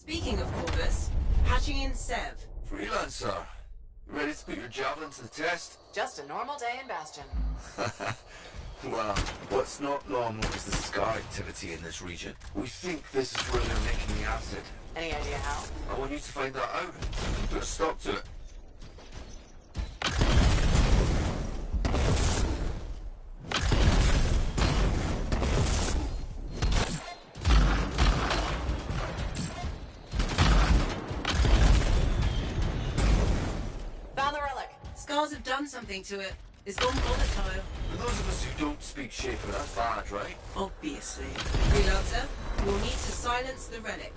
Speaking of Corvus, hatching in Sev. Freelancer, you ready to put your javelin to the test? Just a normal day in Bastion. Well, what's not normal is the scar activity in this region. We think this is where they're making the acid. Any idea how? I want you to find that out and put a stop to it. Found the relic. Scars have done something to it. It's gone volatile. For those of us who don't speak Shaper, that's bad, right? Obviously. Freelancer, you'll need to silence the relic.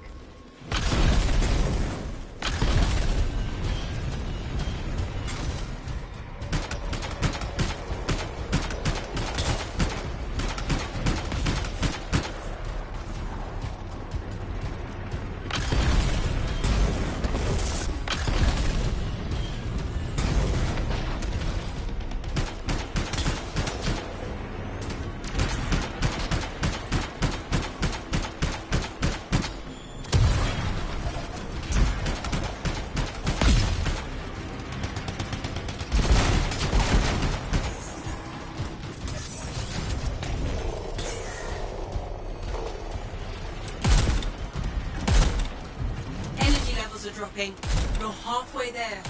Dropping. You're halfway there.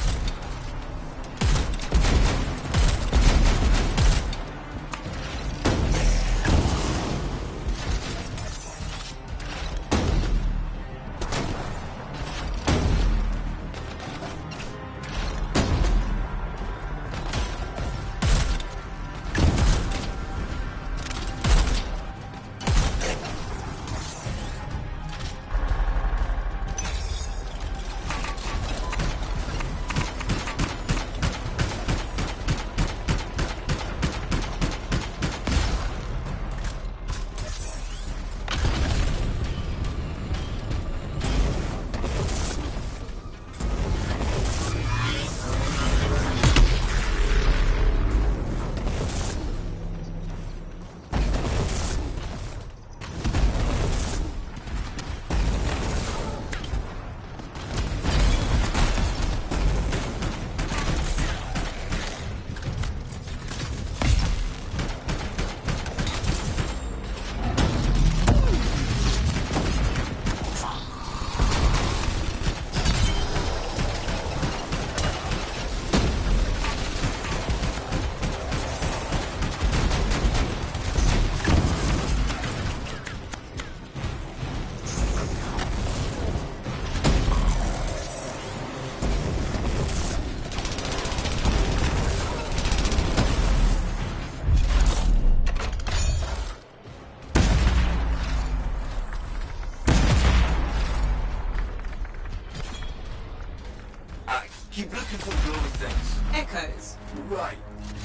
Keep looking for glowing things. Echoes. Right.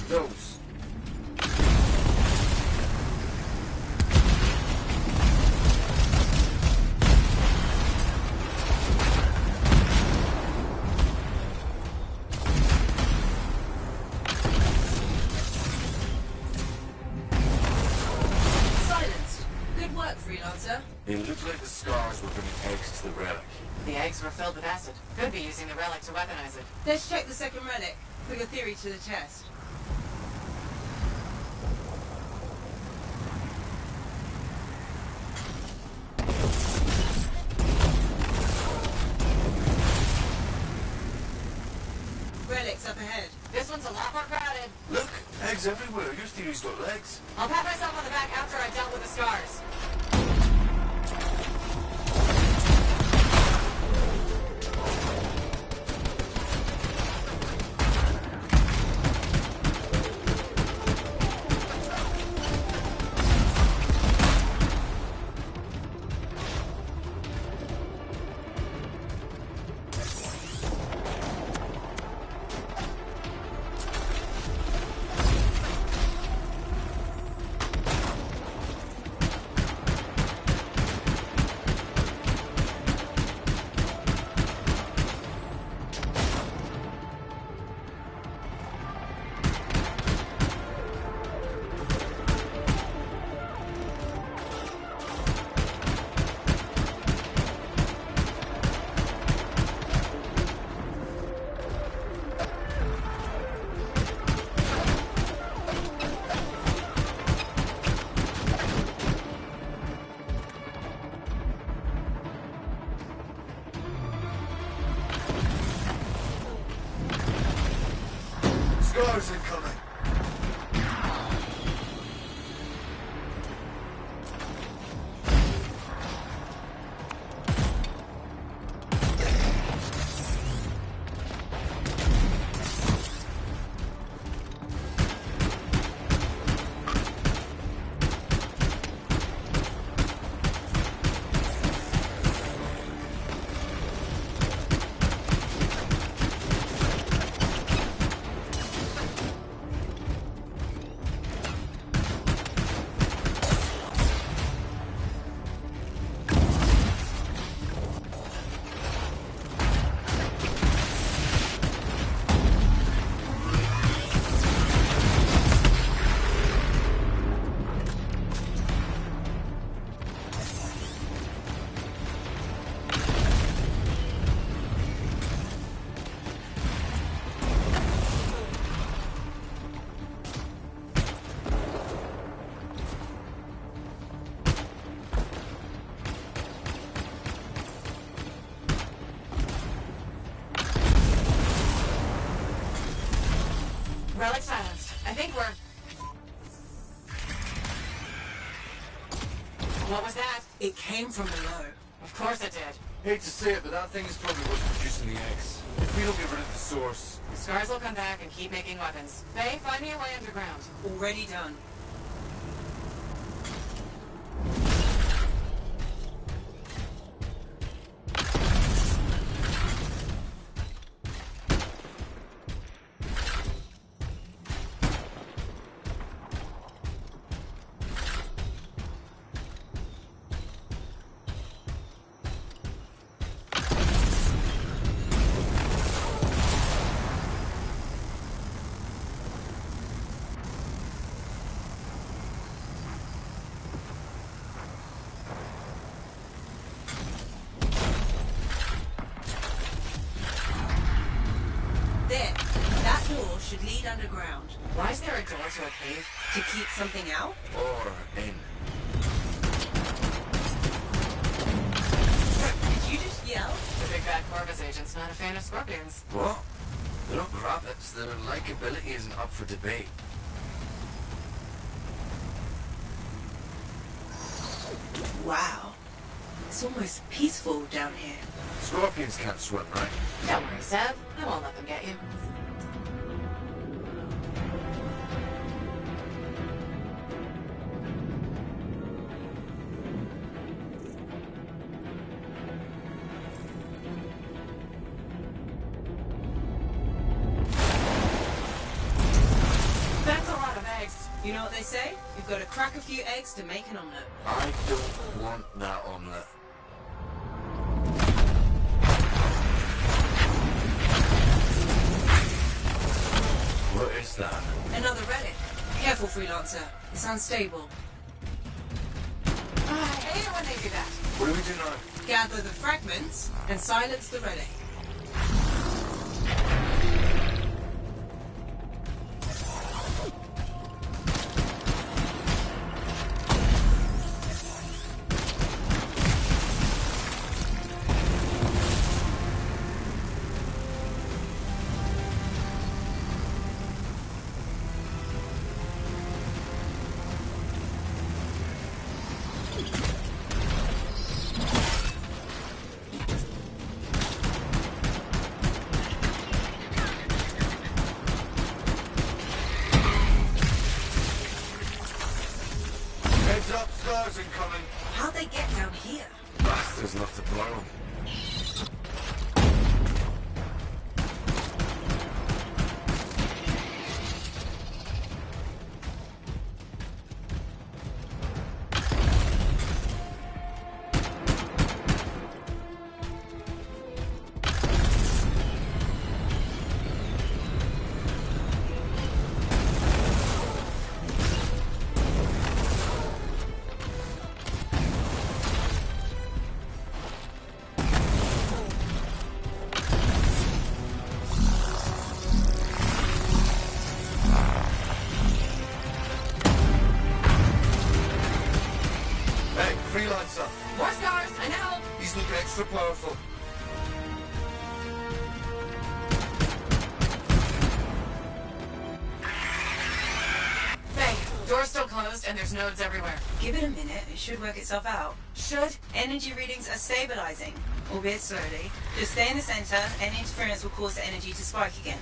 Those. Freelancer. It looked like the scars were bringing eggs to the relic. The eggs were filled with acid. Could be using the relic to weaponize it. Let's check the second relic. Put your theory to the test. Relic's up ahead. This one's a lot more crowded. Look, eggs everywhere. Your theory's got legs. I'll pat myself on the back after I've dealt with the scars. Scars incoming. Relic silenced. I think we're... What was that? It came from below. Of course it did. Hate to say it, but that thing is probably what's producing the eggs. If we don't get rid of the source... The scars will come back and keep making weapons. Faye, find me a way underground. Already done. There. That door should lead underground. Why is there a door to a cave? To keep something out? or in. Did you just yell? The big bad Corvus agent's not a fan of scorpions. What? They're not rabbits. Their likability isn't up for debate. Wow. It's almost peaceful down here. Scorpions can't swim, right? Don't worry, Seb. I won't let them get you. That's a lot of eggs. You know what they say? You've got to crack a few eggs to make an omelette. I don't want that omelette. What is that? Another relic. Careful, Freelancer. It's unstable. Ah, I hate it when they do that. What do we do now? Gather the fragments and silence the relay. Heads up, stars incoming. How'd they get down here? Bastards love to blow 'em. Hey, freelancer. More scars, I know. He's looking extra powerful. Faye, door's still closed and there's nodes everywhere. Give it a minute, it should work itself out. Should? Energy readings are stabilizing, albeit slowly. Just stay in the center, any interference will cause the energy to spike again.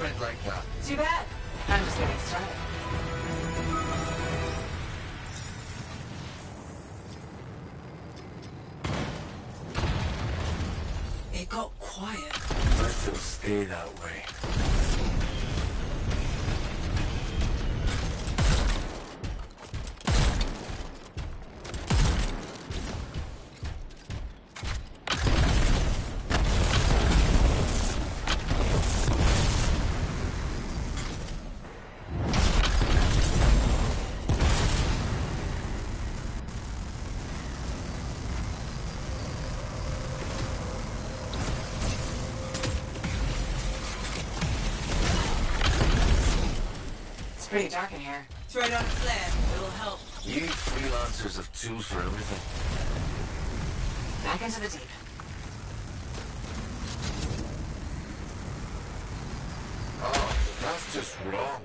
friend like that. Too bad. I'm just getting started. It got quiet. Let it stay that way. Pretty dark in here. Throw down a flare. It'll help. You freelancers have tools for everything. Back into the deep. Oh, that's just wrong.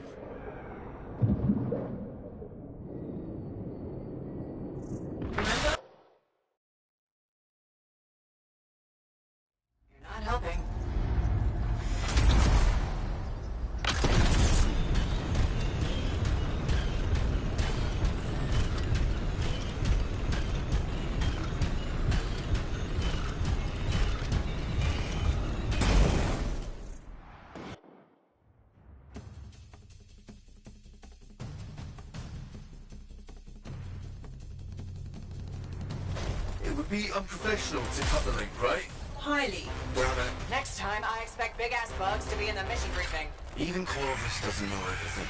Remember? You're not helping. It would be unprofessional to cut the link, right? Highly. Damn it. Next time, I expect big-ass bugs to be in the mission briefing. Even Clovis doesn't know everything.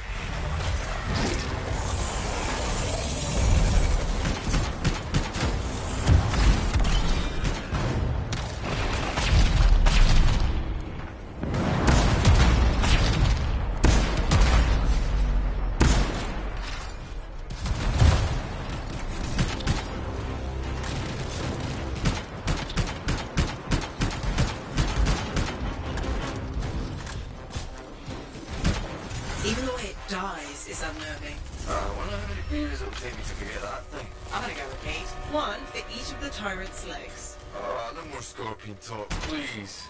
Even the way it dies is unnerving. I wonder how many beers it'll take me to forget that thing. I'm gonna go with 8. One for each of the tyrant's legs. No more scorpion talk, please.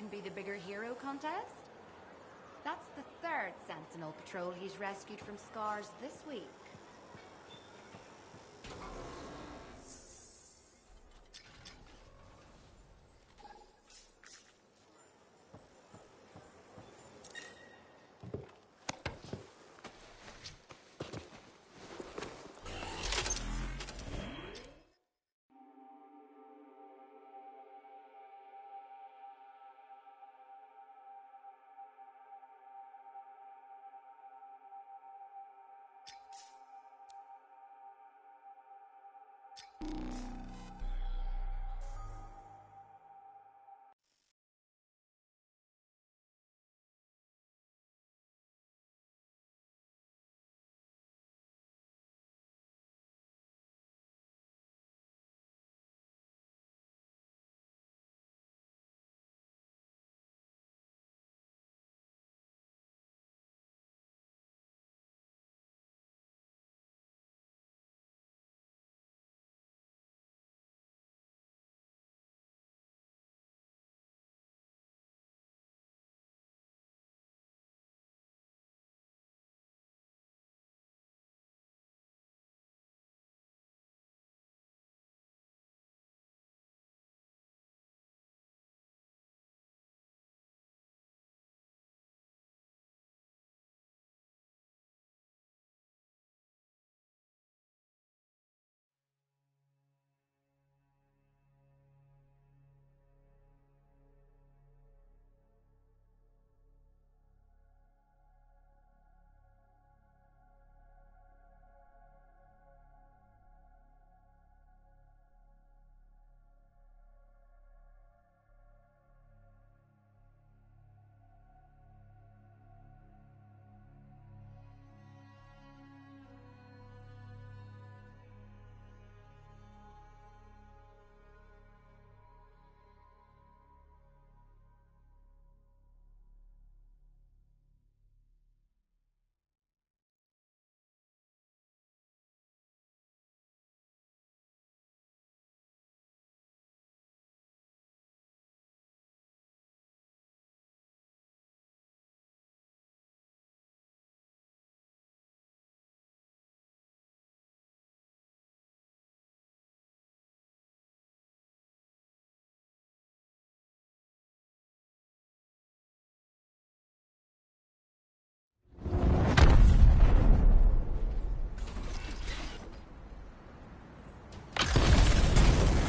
can be the bigger hero contest? That's the third Sentinel patrol he's rescued from scars this week.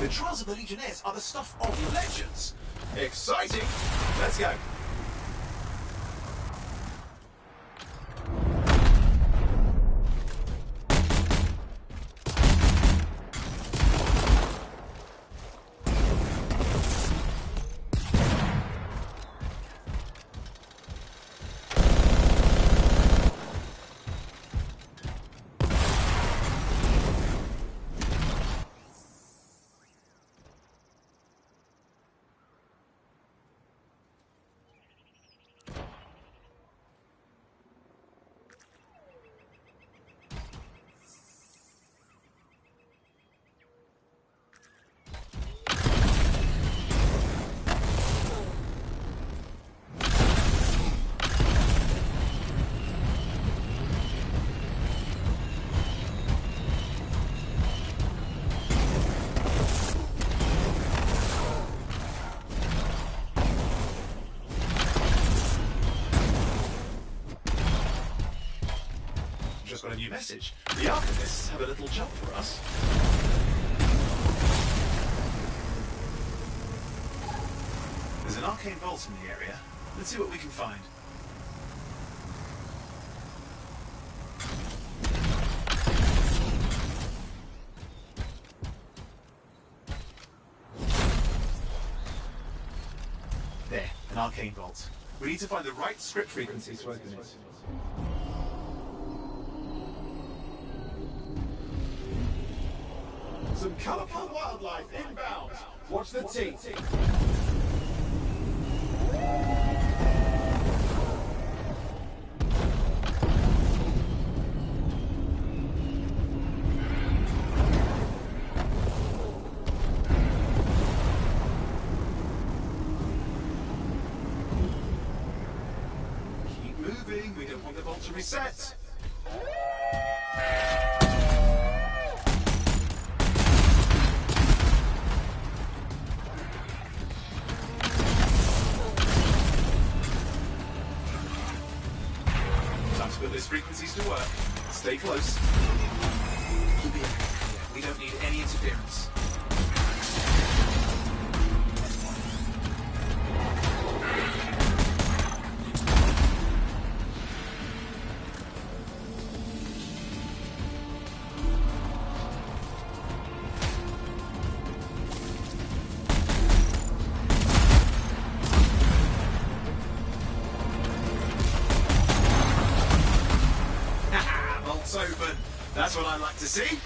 The trials of the Legionnaires are the stuff of legends. Exciting! Let's go. Just got a new message. The Archivists have a little job for us. There's an arcane vault in the area. Let's see what we can find. There, an arcane vault. We need to find the right script frequency to open it. Some colourful wildlife inbound. Watch the T. moving. We don't want the vault to reset. Time to put those frequencies to work. Stay close. Keep it. We don't need any interference. Vault's open. That's what I like to see.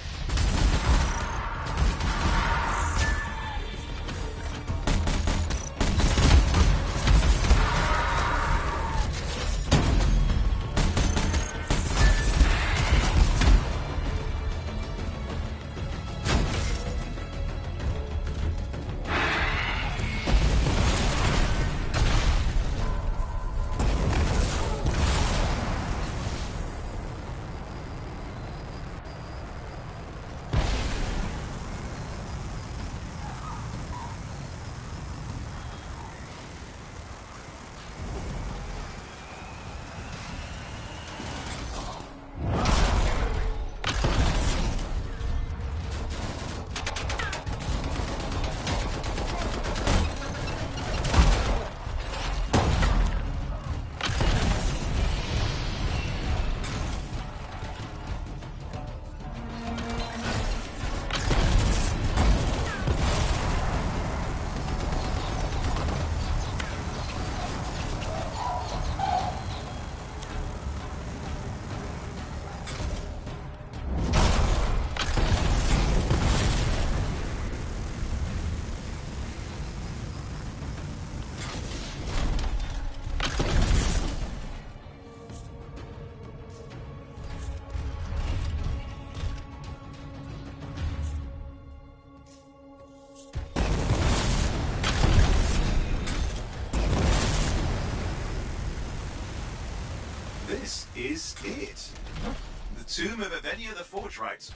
This is it. The tomb of Avenia the Fortrite.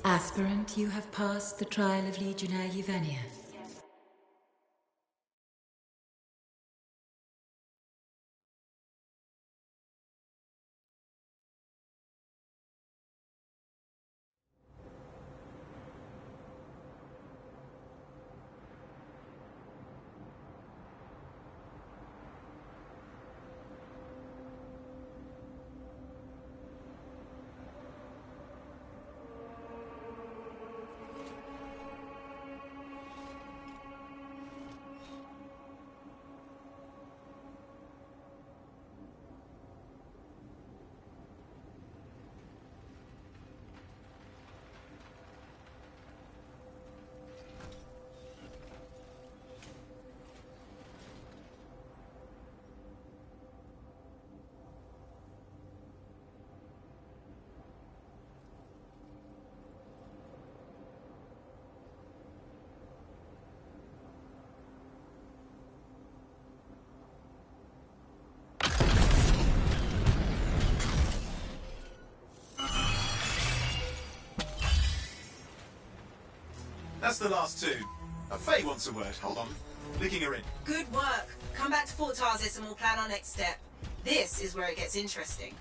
Aspirant, you have passed the trial of Legionnaire Yevenia. That's the last two. Faye wants a word. Hold on. Linking her in. Good work. Come back to Fort Tarsis and we'll plan our next step. This is where it gets interesting.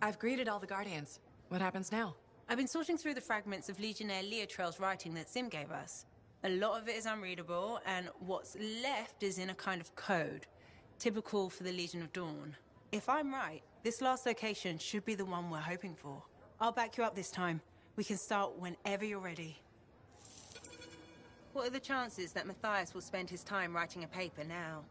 I've greeted all the Guardians. What happens now? I've been sorting through the fragments of Legionnaire Leotrell's writing that Sim gave us. A lot of it is unreadable, and what's left is in a kind of code, typical for the Legion of Dawn. If I'm right, this last location should be the one we're hoping for. I'll back you up this time. We can start whenever you're ready. What are the chances that Matthias will spend his time writing a paper now?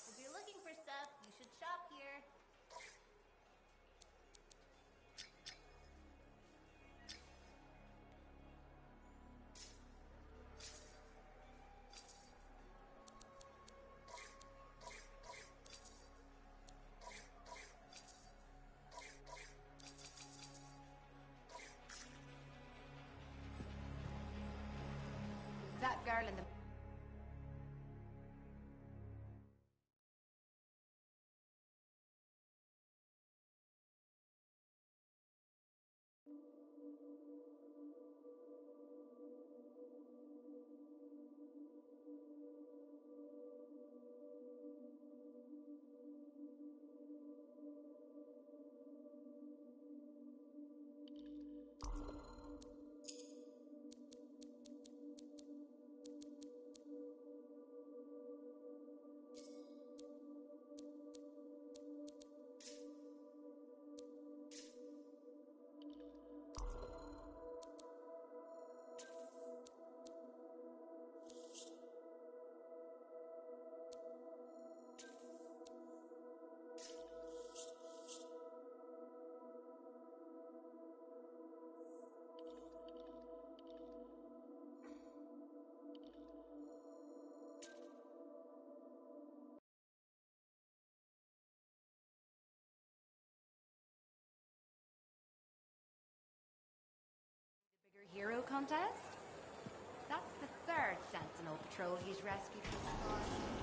If you're looking for stuff, you should shop here. That girl in the... Hero contest? That's the third Sentinel patrol he's rescued from scars.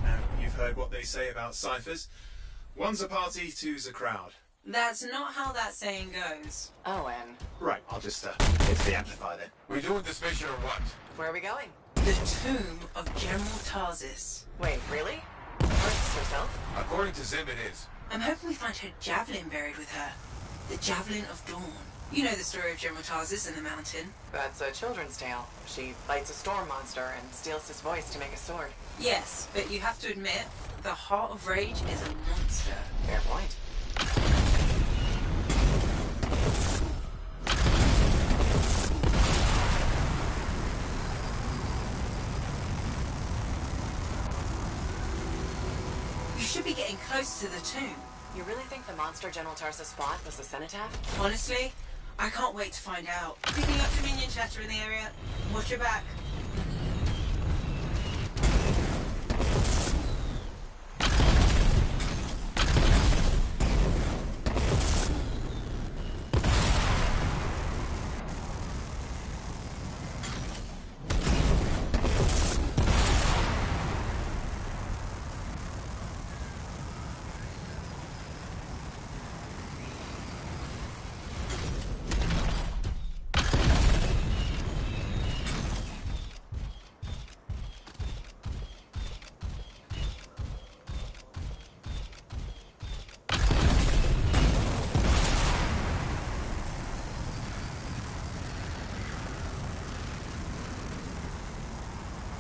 No, you've heard what they say about ciphers. One's a party, two's a crowd. That's not how that saying goes. Oh, and Right, I'll just, hit the amplifier then. We doing this mission or what? where are we going? The tomb of General Tarsis. Wait, really? Tarsus herself? According to Zim, it is. I'm hoping we find her javelin buried with her. The Javelin of Dawn. You know the story of General Tarsis and the mountain. That's a children's tale. She fights a storm monster and steals his voice to make a sword. Yes, but you have to admit, the Heart of Rage is a monster. Fair point. You should be getting close to the tomb. You really think the monster General Tarsus fought was the cenotaph? Honestly, I can't wait to find out. Picking up Dominion chatter in the area. Watch your back.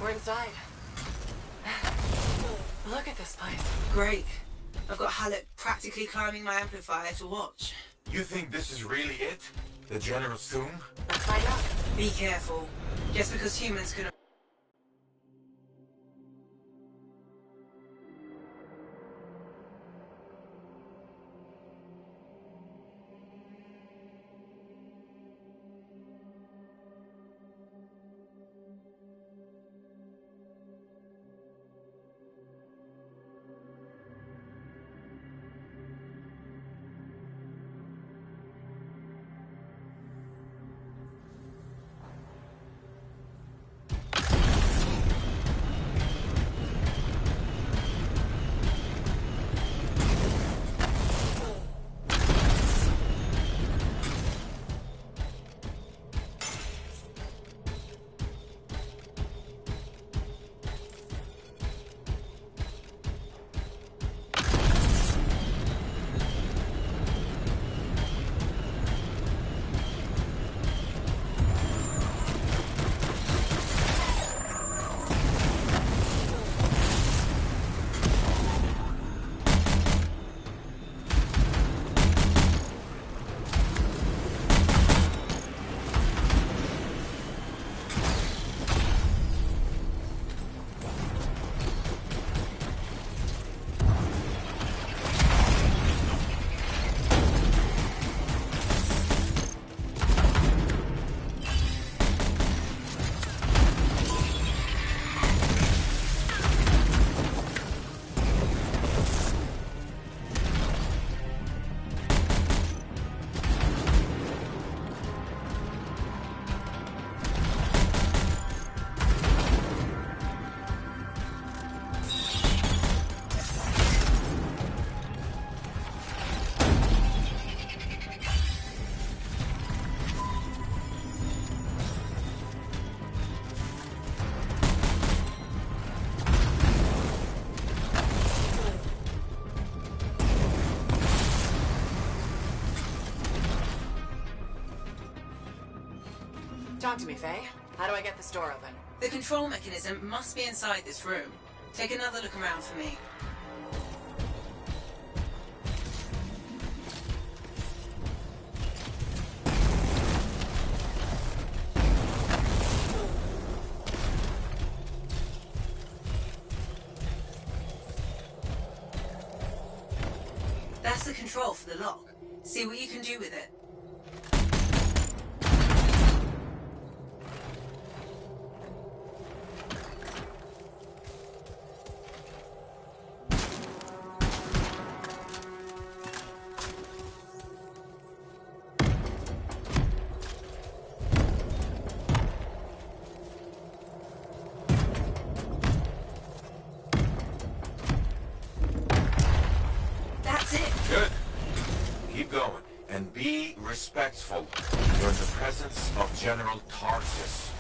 We're inside. Look at this place. Great. I've got Halleck practically climbing my amplifier to watch. You think this is really it? The General's tomb? Let's find out. Be careful. Just because humans can... Talk to me, Faye. How do I get this door open? The control mechanism must be inside this room. Take another look around for me. That's the control for the lock. See what you can do with it. Good. Keep going. And be respectful. You're in the presence of General Tarsus.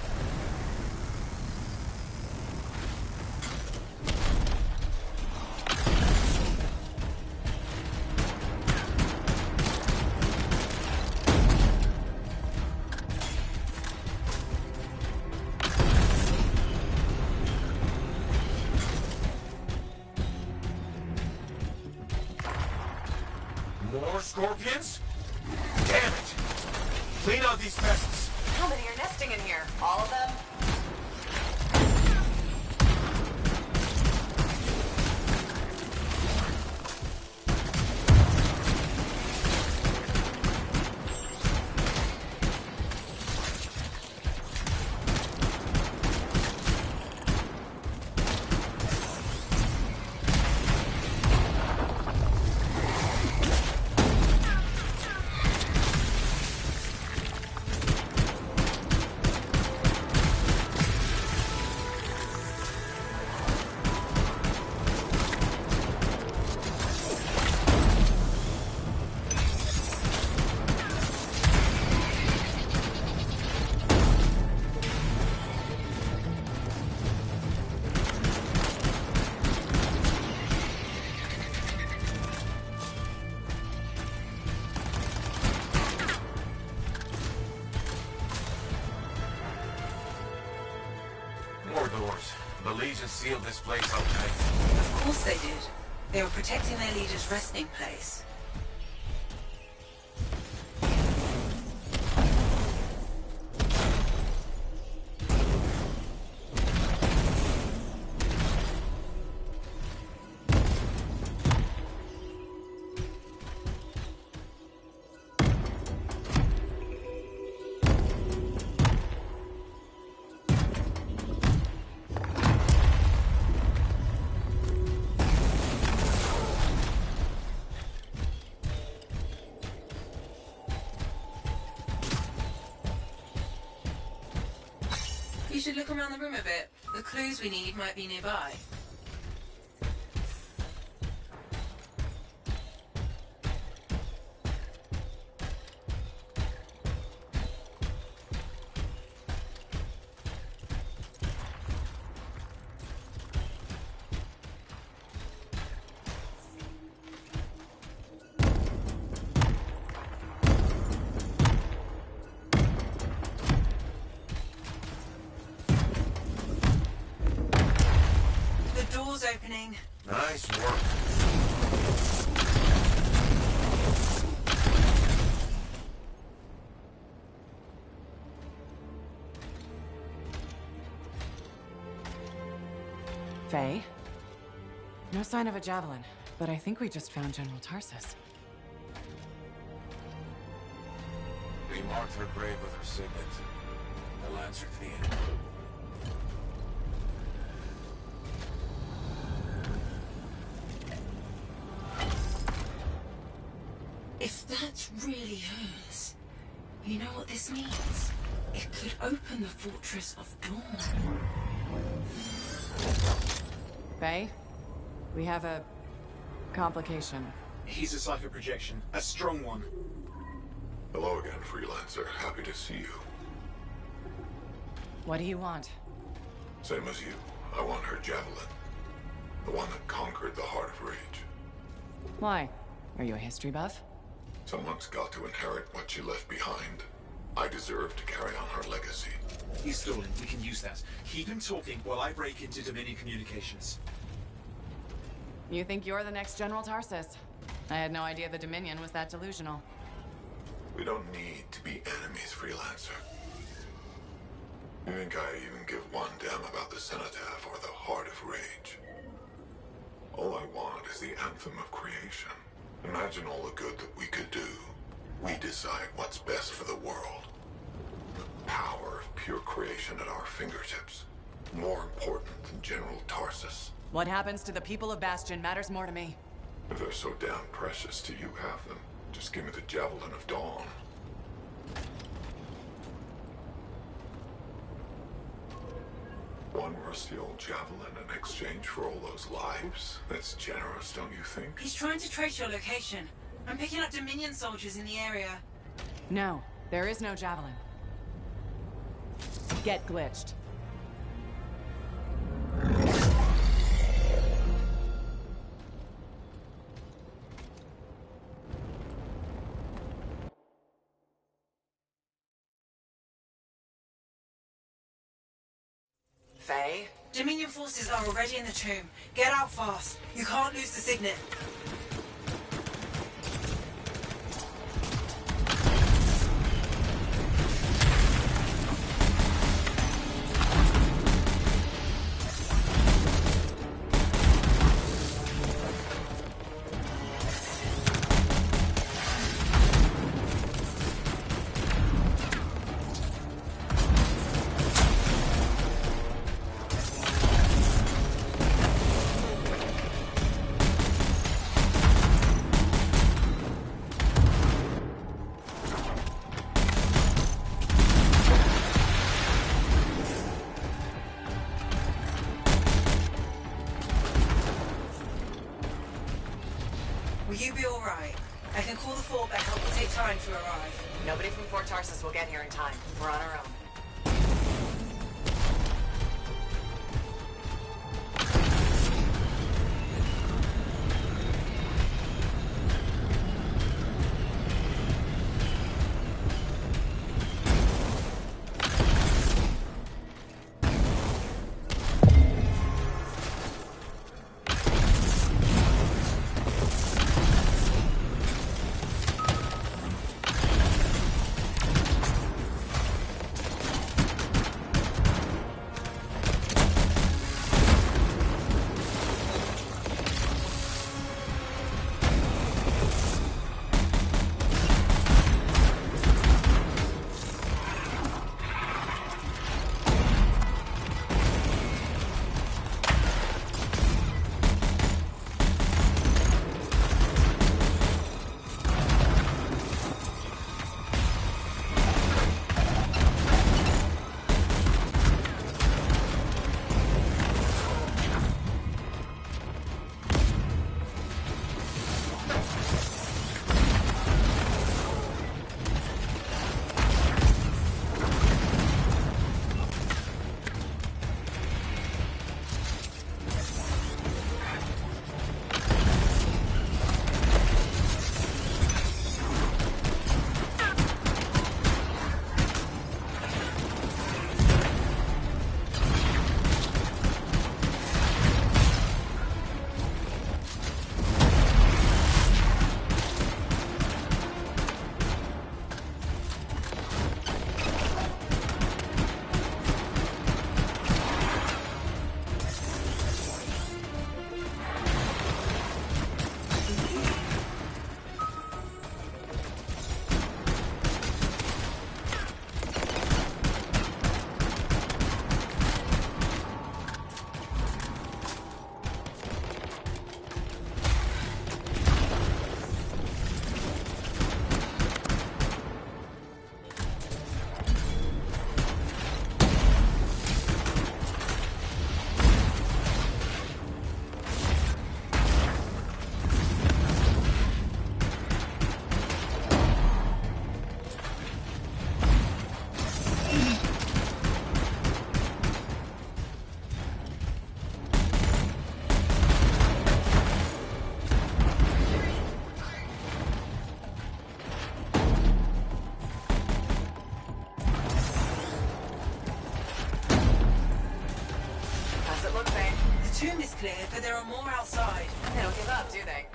More scorpions? Damn it! Clean out these pests. How many are nesting in here? All of them? More doors. The Legion sealed this place up tight. Of course they did. They were protecting their leader's resting place. You should look around the room a bit. The clues we need might be nearby. Door's opening. Nice work. Faye? No sign of a javelin, but I think we just found General Tarsus. We marked her grave with her signet. They'll answer to the end. If that's really hers, you know what this means? It could open the Fortress of Dawn. Faye? We have a complication. He's a cipher projection. A strong one. Hello again, Freelancer. Happy to see you. What do you want? Same as you. I want her javelin. The one that conquered the Heart of Rage. Why? Are you a history buff? Someone's got to inherit what she left behind. I deserve to carry on her legacy. He's stalling. We can use that. Keep him talking while I break into Dominion communications. You think you're the next General Tarsus? I had no idea the Dominion was that delusional. We don't need to be enemies, Freelancer. You think I even give one damn about the cenotaph or the Heart of Rage? All I want is the Anthem of Creation. Imagine all the good that we could do. We decide what's best for the world. The power of pure creation at our fingertips. More important than General Tarsus. What happens to the people of Bastion matters more to me. If they're so damn precious to you, have them. Just give me the Javelin of Dawn. One rusty old javelin in exchange for all those lives? That's generous, don't you think? He's trying to trace your location. I'm picking up Dominion soldiers in the area. No, there is no Javelin. Get glitched. Faye? Dominion forces are already in the tomb. Get out fast. You can't lose the signet. Will you be alright? I can call the fort, but help will take time to arrive. Nobody from Fort Tarsus will get here in time. We're on our own. want more outside. They don't give up, do they?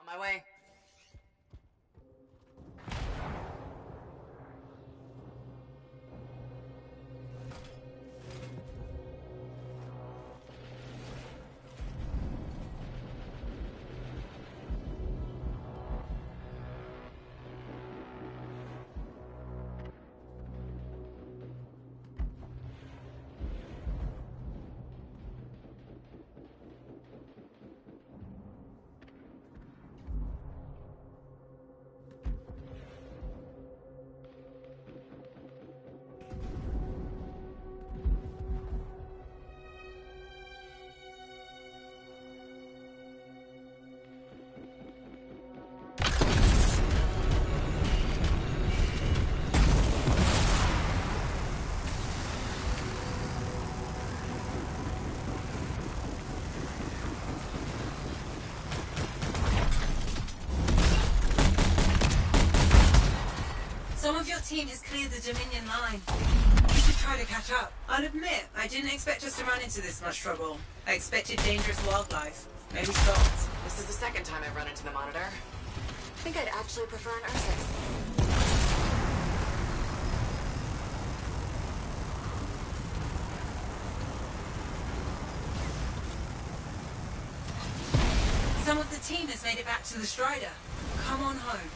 On my way. Some of your team has cleared the Dominion line. You should try to catch up. I'll admit, I didn't expect us to run into this much trouble. I expected dangerous wildlife. Maybe stopped. This is the second time I've run into the Monitor. I think I'd actually prefer an R6. Some of the team has made it back to the Strider. Come on home.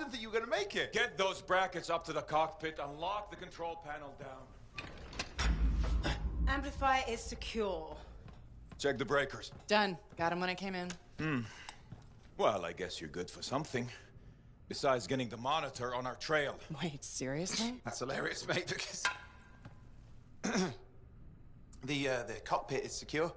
didn't think you were going to make it. Get those brackets up to the cockpit and lock the control panel down. Amplifier is secure. Check the breakers. Done. Got him when I came in. Well, I guess you're good for something. Besides getting the monitor on our trail. Wait, seriously? That's hilarious, mate, because... the cockpit is secure.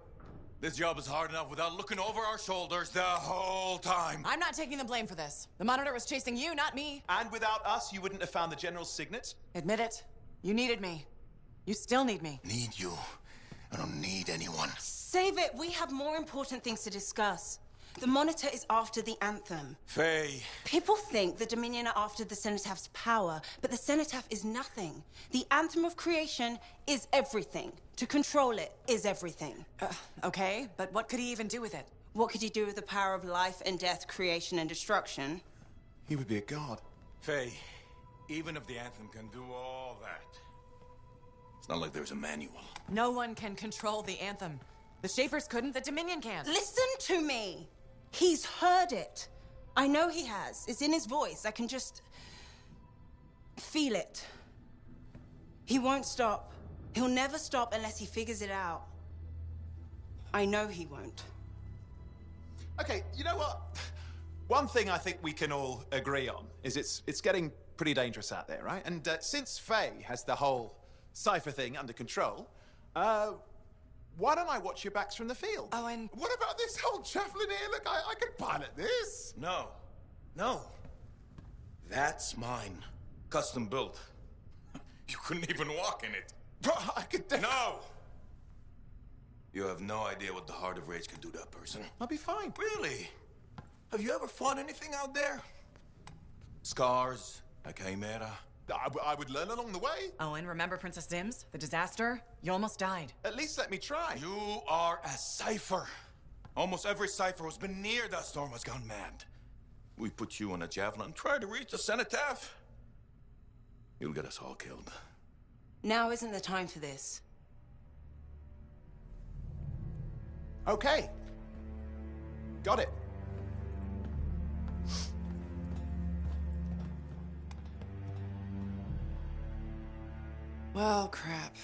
This job is hard enough without looking over our shoulders the whole time. I'm not taking the blame for this. The monitor was chasing you, not me. And without us, you wouldn't have found the General's signet? Admit it. You needed me. You still need me. Need you. I don't need anyone. Save it. We have more important things to discuss. The Monitor is after the Anthem. Faye. People think the Dominion are after the Cenotaph power, but the Cenotaph is nothing. The Anthem of creation is everything. To control it is everything. Okay, but what could he even do with it? What could you do with the power of life and death, creation and destruction? He would be a god. Faye, even if the Anthem can do all that, it's not like there's a manual. No one can control the Anthem. The Shapers couldn't, the Dominion can't. Listen to me! He's heard it. I know he has. It's in his voice. I can just... feel it. He won't stop. He'll never stop unless he figures it out. I know he won't. Okay, you know what? One thing I think we can all agree on is it's getting pretty dangerous out there, right? And since Faye has the whole cipher thing under control, why don't I watch your backs from the field? Oh, and... What about this whole javelin here? Look, I can pilot this. No. No. That's mine. Custom built. You couldn't even walk in it. But I could No! You have no idea what the Heart of Rage can do to a person. I'll be fine. Really? Have you ever fought anything out there? Scars, a chimera. I would learn along the way. Oh, and remember Princess Dims? The disaster? You almost died. At least let me try. You are a cipher. Almost every cipher who's been near that storm has gone mad. We put you on a javelin and try to reach the cenotaph. You'll get us all killed. Now isn't the time for this. Okay. Got it. Well, crap.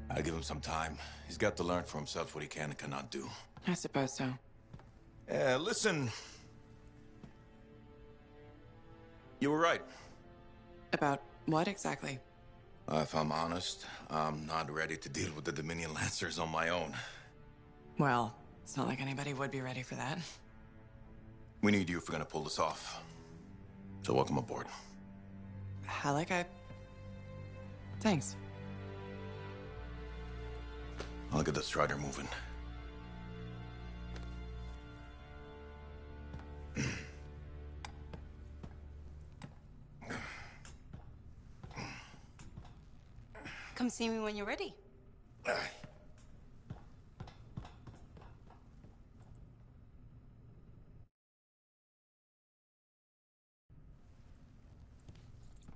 I'll give him some time. He's got to learn for himself what he can and cannot do. I suppose so. Listen. You were right. About what exactly? If I'm honest, I'm not ready to deal with the Dominion Lancers on my own. Well, it's not like anybody would be ready for that. We need you if we're gonna pull this off. So welcome aboard. Halleck, Thanks. I'll get the Strider moving. Come see me when you're ready.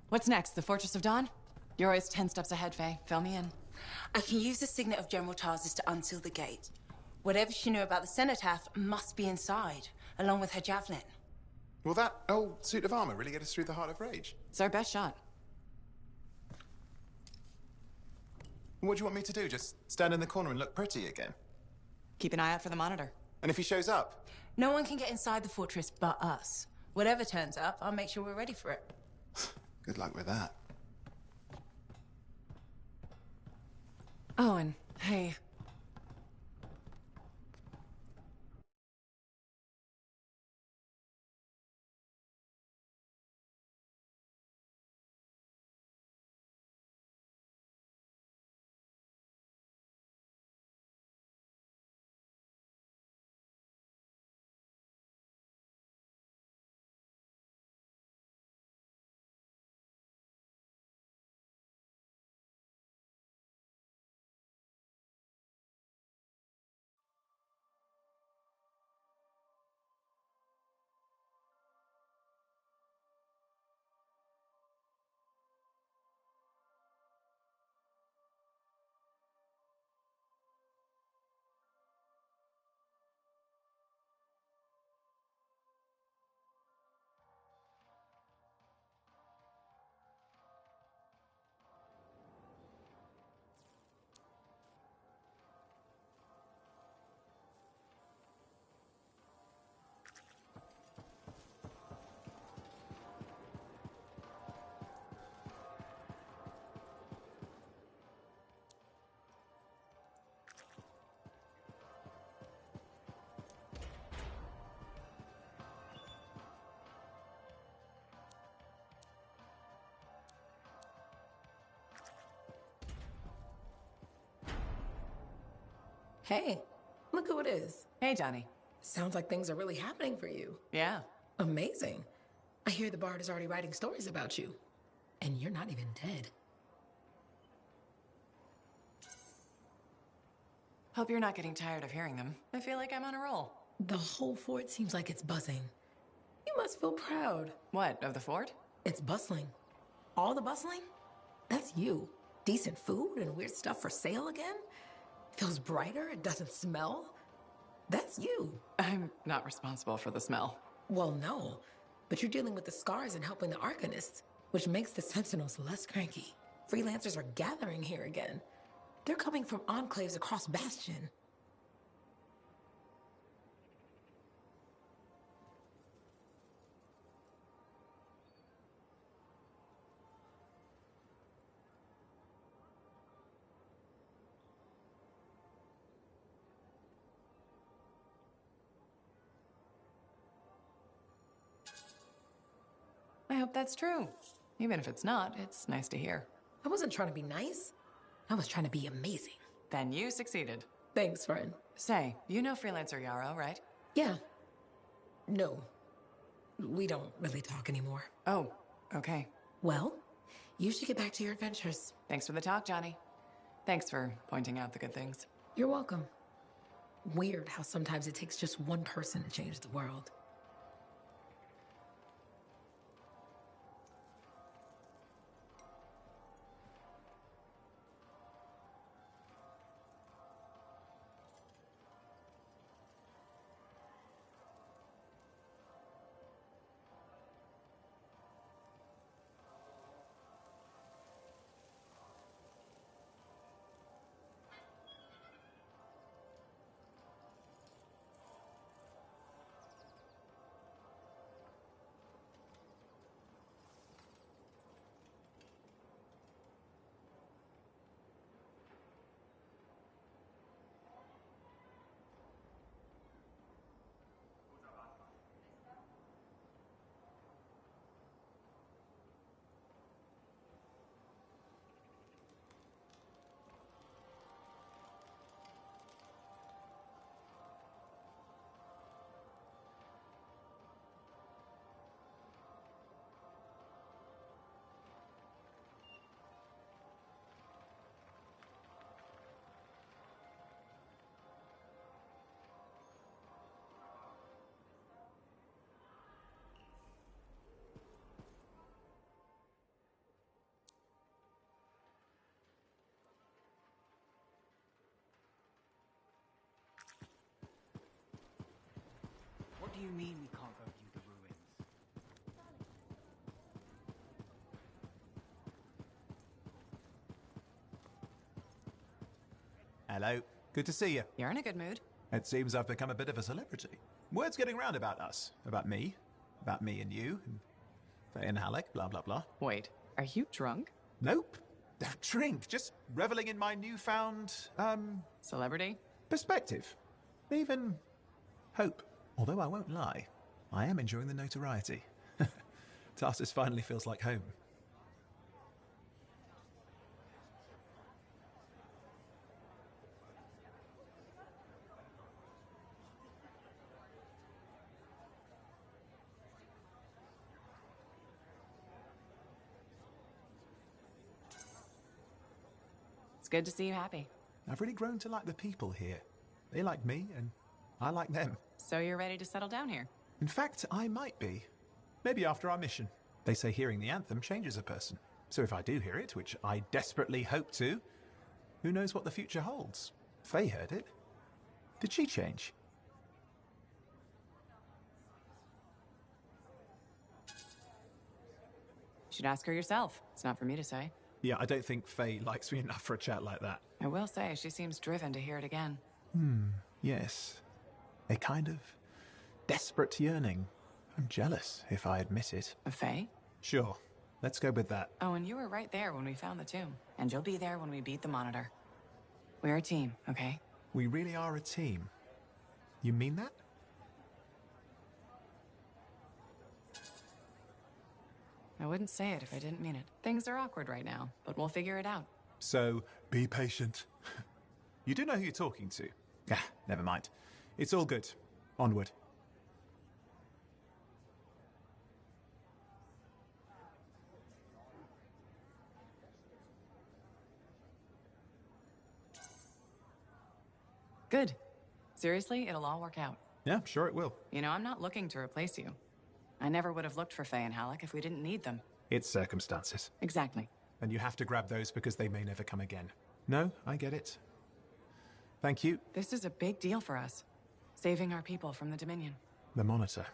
What's next? The Fortress of Dawn? You're always 10 steps ahead, Faye. Fill me in. I can use the signet of General Tarsus to unseal the gate. Whatever she knew about the Cenotaph must be inside, along with her javelin. Will that old suit of armor really get us through the Heart of Rage? It's our best shot. What do you want me to do? Just stand in the corner and look pretty again? Keep an eye out for the monitor. And if he shows up? No one can get inside the fortress but us. Whatever turns up, I'll make sure we're ready for it. Good luck with that. Oh, and hey, Hey, look who it is. Hey, Johnny. Sounds like things are really happening for you. Yeah. Amazing. I hear the Bard is already writing stories about you. And you're not even dead. Hope you're not getting tired of hearing them. I feel like I'm on a roll. The whole fort seems like it's buzzing. You must feel proud. What, of the fort? It's bustling. All the bustling? That's you. Decent food and weird stuff for sale again? Feels brighter, it doesn't smell. That's you. I'm not responsible for the smell. Well, no. But you're dealing with the scars and helping the Arcanists, which makes the Sentinels less cranky. Freelancers are gathering here again. They're coming from enclaves across Bastion. I hope that's true. Even if it's not, it's nice to hear. I wasn't trying to be nice. I was trying to be amazing. Then you succeeded. Thanks, friend. Say, you know Freelancer Yarrow, right? Yeah. No. We don't really talk anymore. Oh, okay. Well, you should get back to your adventures. Thanks for the talk, Johnny. Thanks for pointing out the good things. You're welcome. Weird how sometimes it takes just one person to change the world. What do you mean we can't go view the ruins? Hello. Good to see you. You're in a good mood. It seems I've become a bit of a celebrity. Word's getting round about us. About me and you, and Faye and Halleck, blah, blah, blah. Wait, are you drunk? Nope. Don't drink. Just reveling in my newfound, Celebrity? perspective. Even hope. Although I won't lie, I am enjoying the notoriety. Tarsus finally feels like home. It's good to see you happy. I've really grown to like the people here. They like me, and I like them. So you're ready to settle down here? In fact, I might be. Maybe after our mission. They say hearing the anthem changes a person. So if I do hear it, which I desperately hope to, who knows what the future holds? Faye heard it. Did she change? You should ask her yourself. It's not for me to say. Yeah, I don't think Faye likes me enough for a chat like that. I will say, she seems driven to hear it again. Yes. A kind of desperate yearning. I'm jealous, if I admit it. Of Faye? Sure. Let's go with that. Oh, and you were right there when we found the tomb. And you'll be there when we beat the Monitor. We're a team, okay? We really are a team. You mean that? I wouldn't say it if I didn't mean it. Things are awkward right now, but we'll figure it out. So, be patient. You do know who you're talking to. Ah, never mind. It's all good. Onward. Good. Seriously, it'll all work out. Yeah, sure it will. You know, I'm not looking to replace you. I never would have looked for Faye and Halleck if we didn't need them. It's circumstances. Exactly. And you have to grab those because they may never come again. No, I get it. Thank you. This is a big deal for us. Saving our people from the Dominion. The Monitor.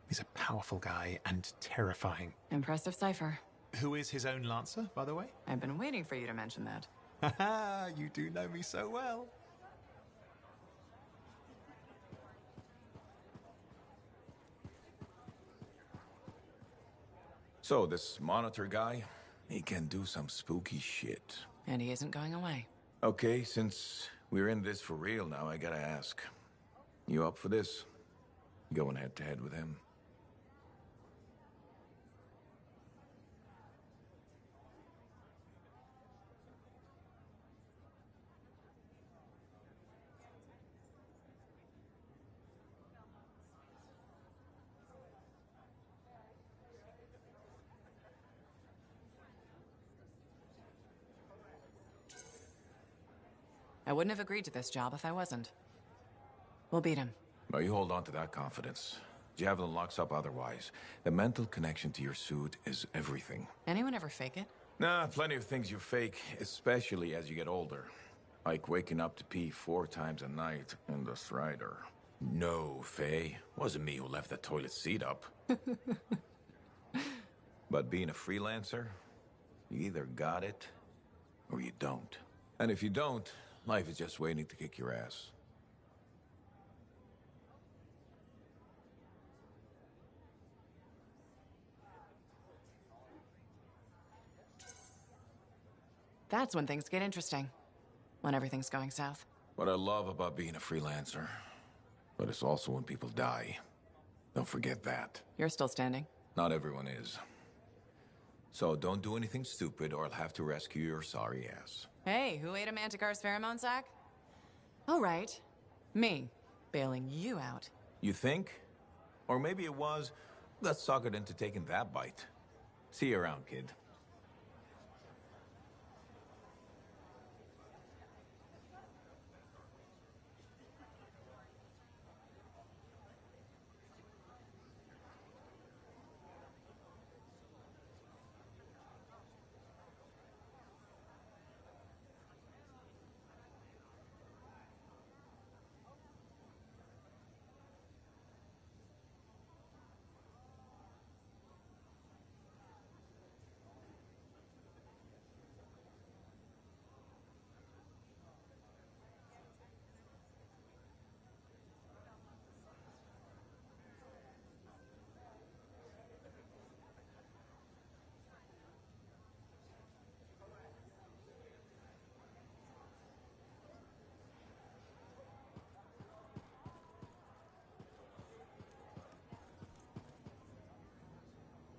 He's a powerful guy and terrifying. Impressive cipher. Who is his own Lancer, by the way? I've been waiting for you to mention that. Haha, you do know me so well. So, this Monitor guy, he can do some spooky shit. And he isn't going away. Okay, since we're in this for real now, I gotta ask. You up for this? Going head-to-head with him? I wouldn't have agreed to this job if I wasn't. We'll beat him. Well, you hold on to that confidence. Javelin locks up otherwise. The mental connection to your suit is everything. Anyone ever fake it? Nah, plenty of things you fake, especially as you get older. Like waking up to pee 4 times a night in the Strider. No, Faye. Wasn't me who left the toilet seat up. But being a freelancer, you either got it or you don't. And if you don't, life is just waiting to kick your ass. That's when things get interesting. When everything's going south. What I love about being a freelancer, but it's also when people die. Don't forget that. You're still standing? Not everyone is. So don't do anything stupid or I'll have to rescue your sorry ass. Hey, who ate a Manticore's pheromone sac? Oh, right. Me. Bailing you out. You think? Or maybe it was, let's suck it into taking that bite. See you around, kid.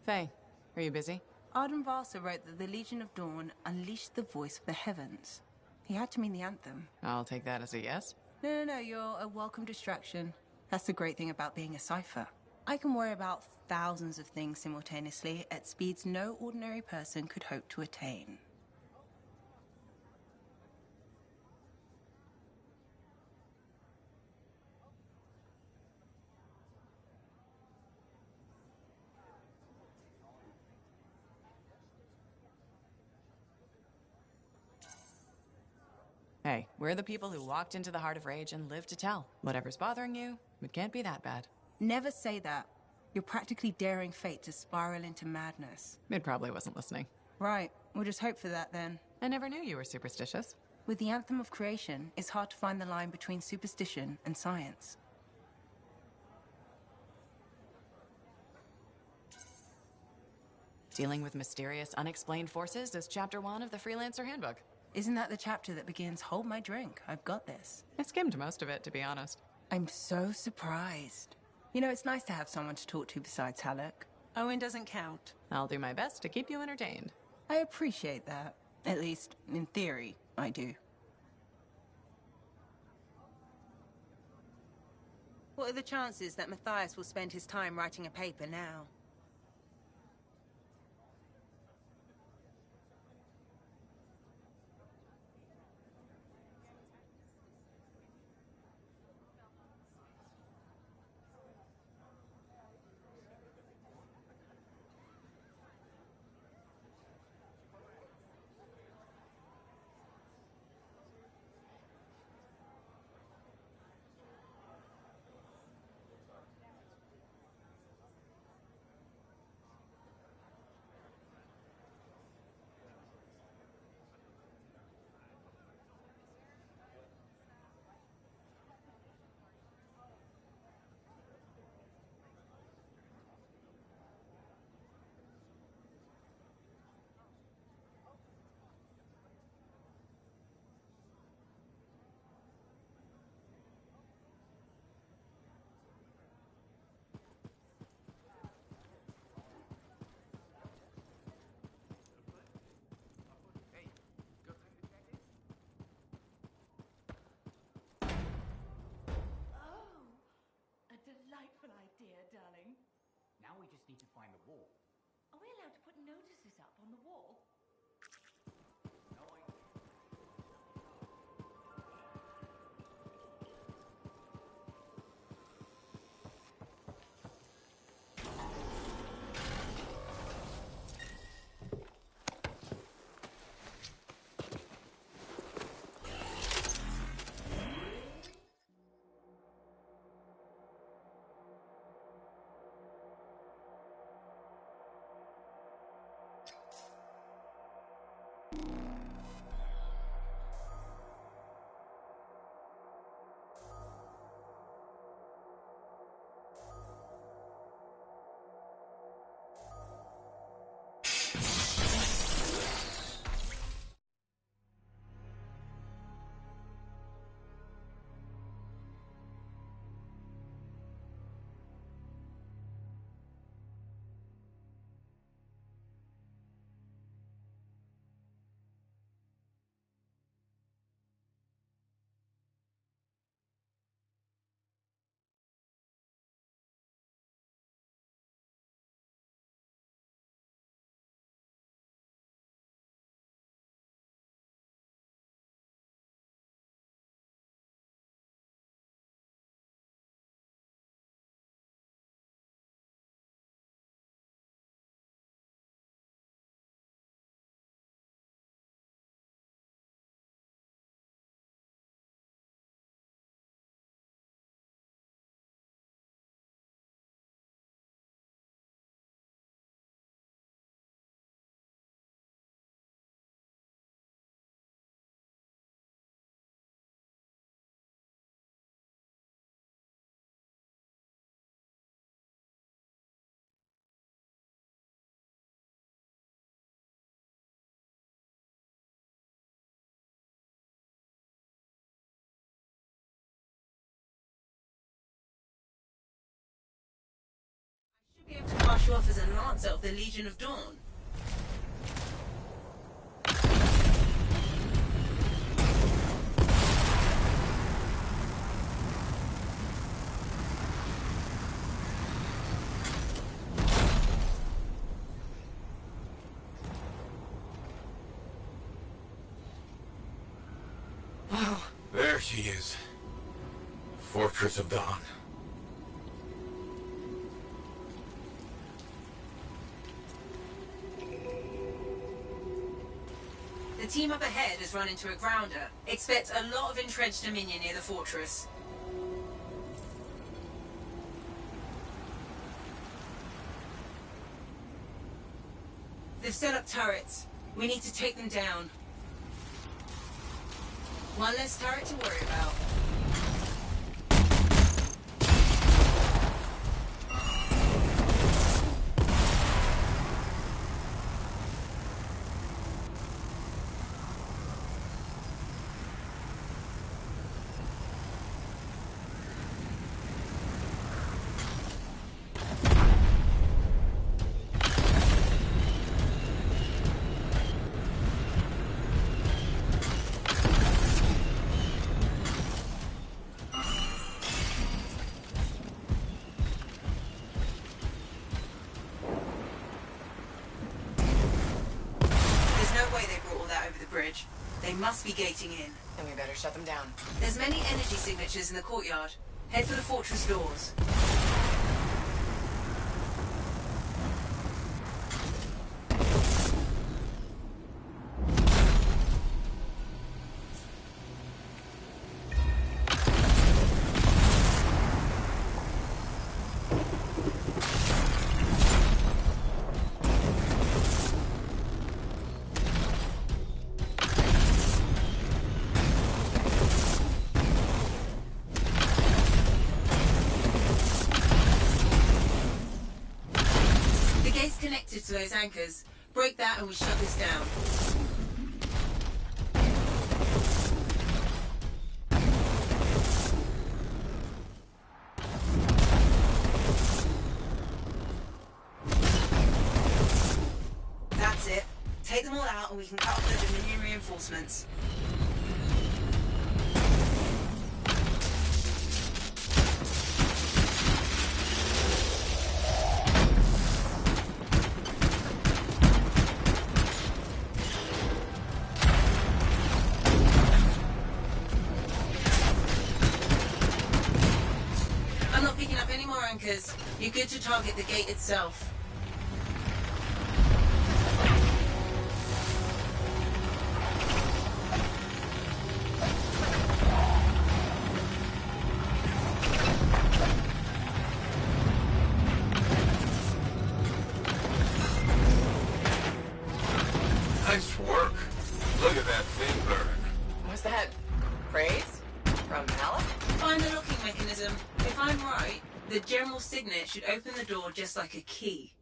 Faye, are you busy? Arden Varsa wrote that the Legion of Dawn unleashed the voice of the heavens. He had to mean the anthem. I'll take that as a yes. No, you're a welcome distraction. That's the great thing about being a cipher. I can worry about thousands of things simultaneously at speeds no ordinary person could hope to attain. Hey, we're the people who walked into the heart of rage and lived to tell. Whatever's bothering you, it can't be that bad. Never say that. You're practically daring fate to spiral into madness. It probably wasn't listening. Right. We'll just hope for that then. I never knew you were superstitious. With the Anthem of Creation, it's hard to find the line between superstition and science. Dealing with mysterious, unexplained forces is Chapter 1 of the Freelancer Handbook. Isn't that the chapter that begins, "Hold my drink, I've got this"? I skimmed most of it, to be honest. I'm so surprised. You know, it's nice to have someone to talk to besides Halleck. Owen doesn't count. I'll do my best to keep you entertained. I appreciate that. At least, in theory, I do. What are the chances that Matthias will spend his time writing a paper now? Delightful idea, darling. Now we just need to find the wall. Are we allowed to put notices up on the wall? No idea. Be able to pass you off as an lancer of the Legion of Dawn. Oh, there she is. Fortress of Dawn. The team up ahead has run into a grounder. Expect a lot of entrenched Dominion near the fortress. They've set up turrets. We need to take them down. One less turret to worry about. They must be gating in. Then we better shut them down. There's many energy signatures in the courtyard. Head for the fortress doors. Connected to those anchors. Break that and we shut this down. That's it. Take them all out and we can cut off the Dominion reinforcements. You're good to target the gate itself. Nice work. Look at that thing burn. What's that? Praise? From Malak? Find the locking mechanism. If I'm right, the general signet should open the door just like a key.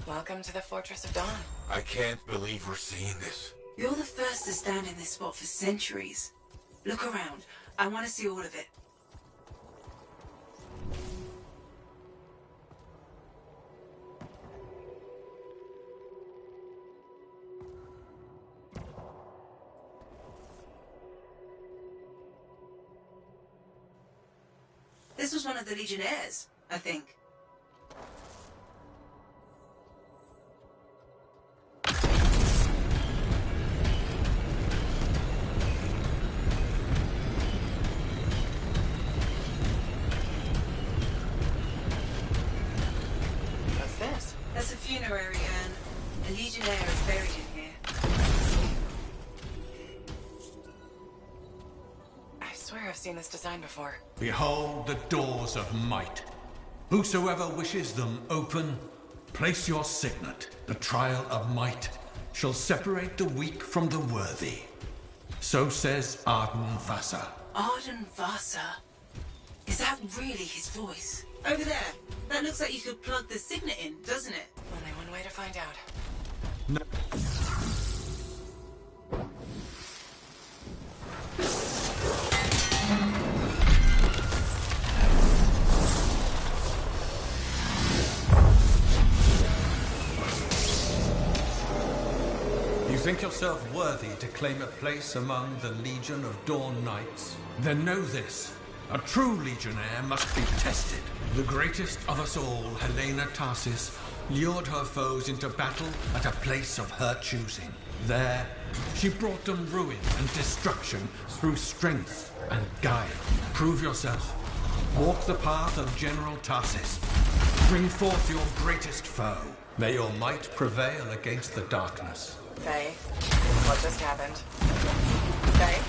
Welcome to the Fortress of Dawn. I can't believe we're seeing this. You're the first to stand in this spot for centuries. Look around. I want to see all of it. This was one of the Legionnaires, I think. What's this? That's a funerary urn. A Legionnaire is buried in here. I swear I've seen this design before. Behold the doors of might. Whosoever wishes them open, place your signet. The trial of might shall separate the weak from the worthy. So says Arden Vasa. Arden Vasa? Is that really his voice? Over there. That looks like you could plug the signet in, doesn't it? Only one way to find out. No. You think yourself worthy to claim a place among the Legion of Dawn Knights? Then know this. A true Legionnaire must be tested. The greatest of us all, Helena Tarsis, lured her foes into battle at a place of her choosing. There, she brought them ruin and destruction through strength and guile. Prove yourself. Walk the path of General Tarsis. Bring forth your greatest foe. May your might prevail against the darkness. Faye, what just happened? Faye?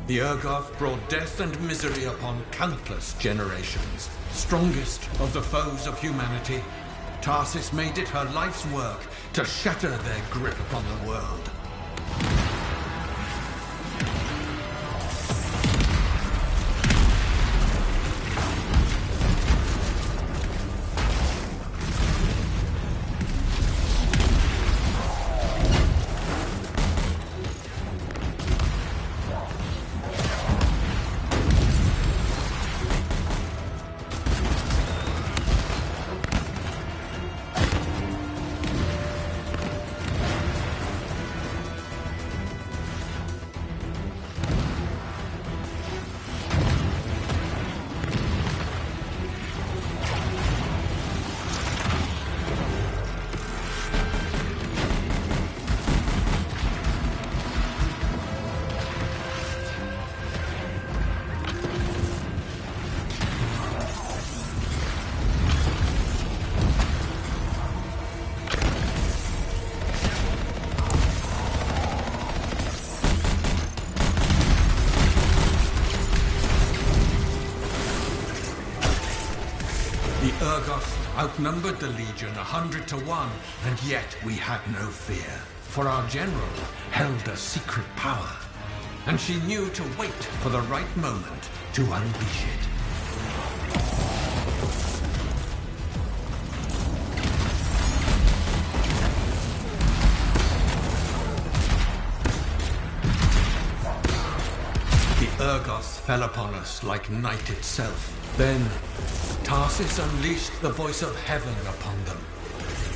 The Urgoth brought death and misery upon countless generations. Strongest of the foes of humanity, Tarsis made it her life's work to shatter their grip upon the world. Urgoth outnumbered the Legion 100 to 1, and yet we had no fear. For our general held a secret power, and she knew to wait for the right moment to unleash it. The Urgoth fell upon us like night itself. Then Tarsis unleashed the voice of heaven upon them.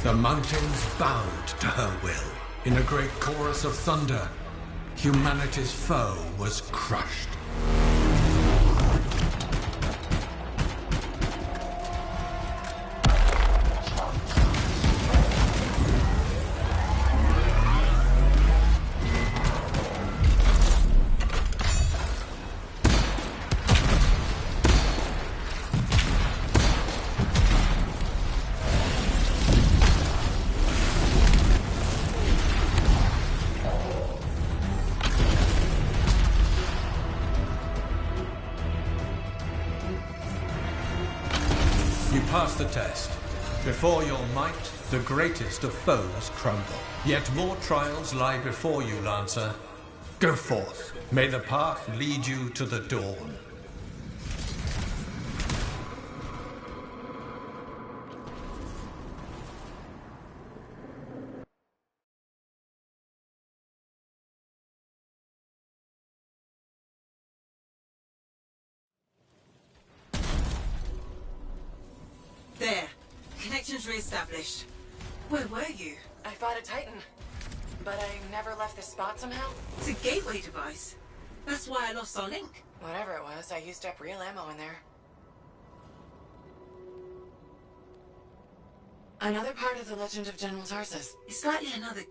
The mountains bowed to her will. In a great chorus of thunder, humanity's foe was crushed. Pass the test. Before your might, the greatest of foes crumble. Yet more trials lie before you, Lancer. Go forth. May the path lead you to the dawn. There. Connections re-established. Where were you? I fought a Titan, but I never left this spot somehow. It's a gateway device. That's why I lost our link. Whatever it was, I used up real ammo in there. Another part of the legend of General Tarsis. It's likely another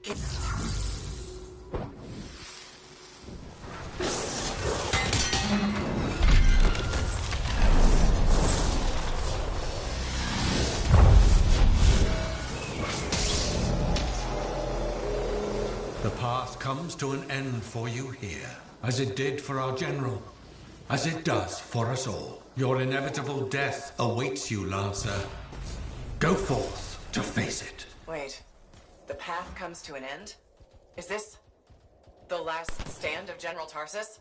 The path comes to an end for you here, as it did for our general, as it does for us all. Your inevitable death awaits you, Lancer. Go forth to face it. Wait, the path comes to an end? Is this the last stand of General Tarsis?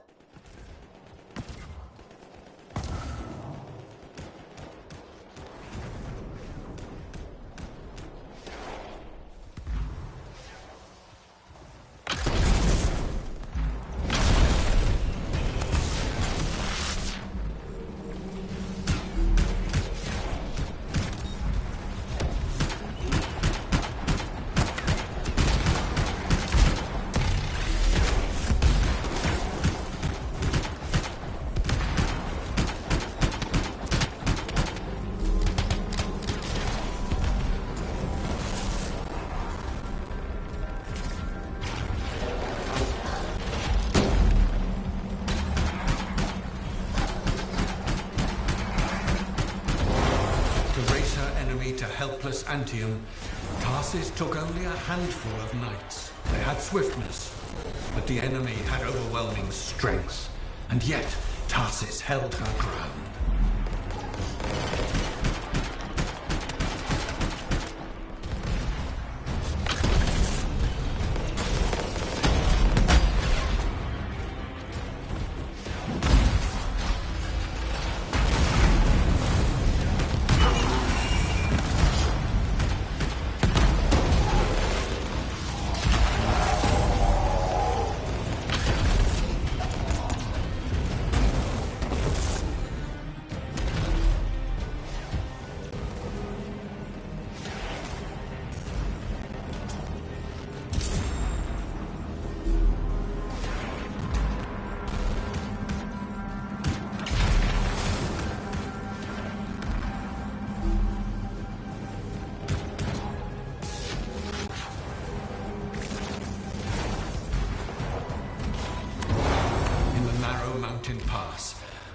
To helpless Anthem, Tarsis took only a handful of knights. They had swiftness, but the enemy had overwhelming strength. And yet, Tarsis held her ground.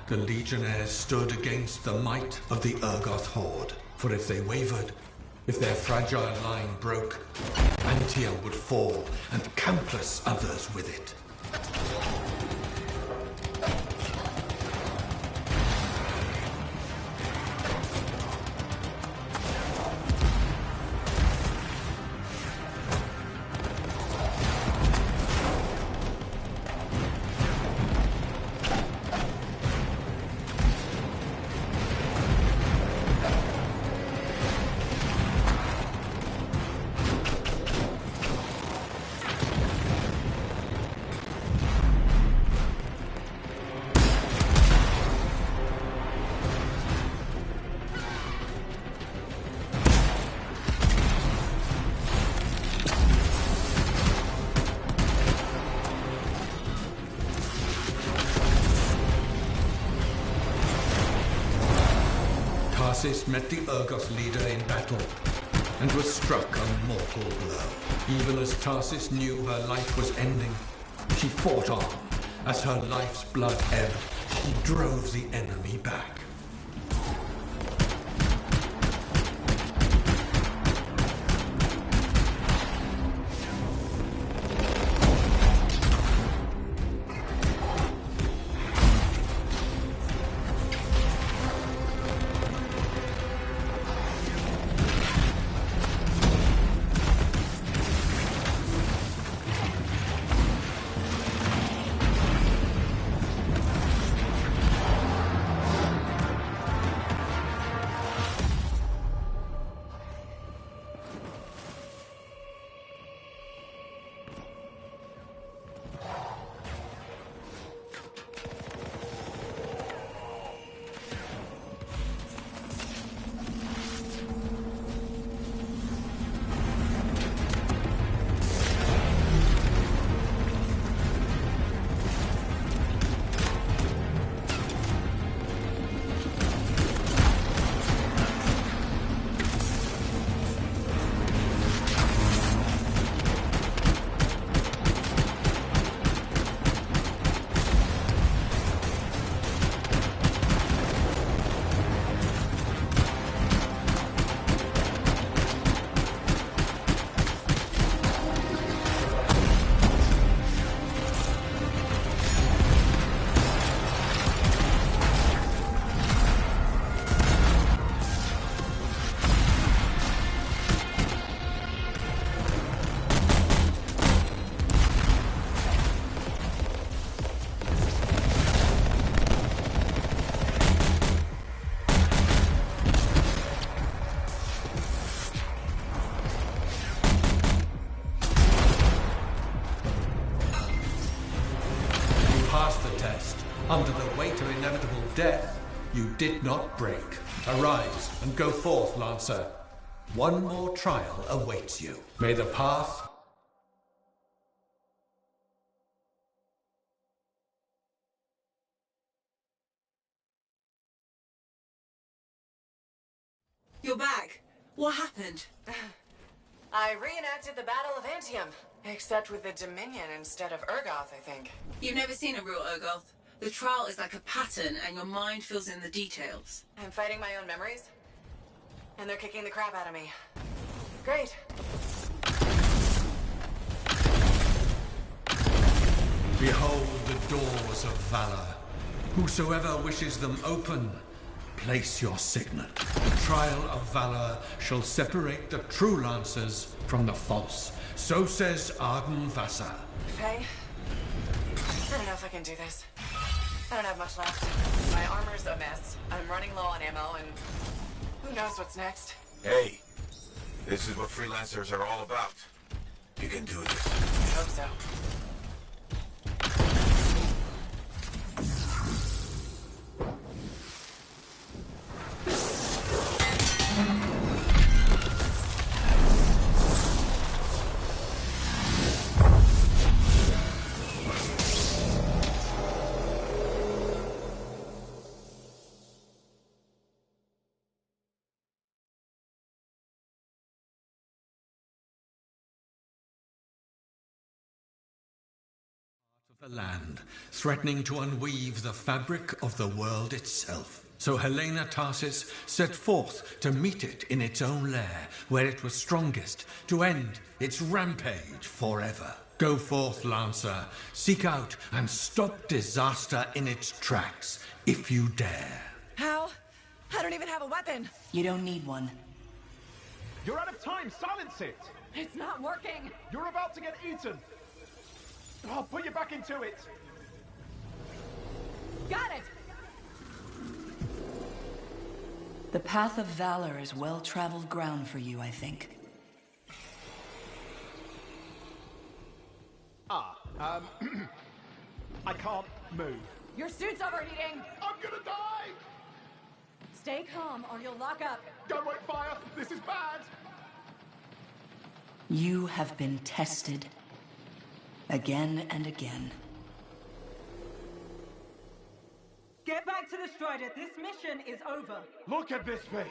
The Legionnaires stood against the might of the Urgoth Horde. For if they wavered, if their fragile line broke, Anthem would fall, and countless others with it. Tarsis met the Urgoth leader in battle, and was struck a mortal blow. Even as Tarsis knew her life was ending, she fought on. As her life's blood ebbed, she drove the enemy back. Under the weight of inevitable death, you did not break. Arise and go forth, Lancer. One more trial awaits you. May the path... You're back. What happened? I reenacted the Battle of Anthem, except with the Dominion instead of Urgoth, I think. You've never seen a real Urgoth. The trial is like a pattern, and your mind fills in the details. I'm fighting my own memories, and they're kicking the crap out of me. Great. Behold the doors of valor. Whosoever wishes them open, place your signet. The trial of valor shall separate the true lancers from the false. So says Arden Vassa. Faye? I don't know if I can do this. I don't have much left. My armor's a mess. I'm running low on ammo, and who knows what's next. Hey, this is what freelancers are all about. You can do this. I hope so. The land, threatening to unweave the fabric of the world itself. So Helena Tarsis set forth to meet it in its own lair, where it was strongest, to end its rampage forever. Go forth, Lancer, seek out and stop disaster in its tracks, if you dare. How? I don't even have a weapon. You don't need one. You're out of time, silence it! It's not working! You're about to get eaten! I'll put you back into it! Got it! The path of valor is well-traveled ground for you, I think. I can't move. Your suit's overheating! I'm gonna die! Stay calm or you'll lock up. Don't wait fire! This is bad! You have been tested. Again and again. Get back to the Strider. This mission is over. Look at this thing!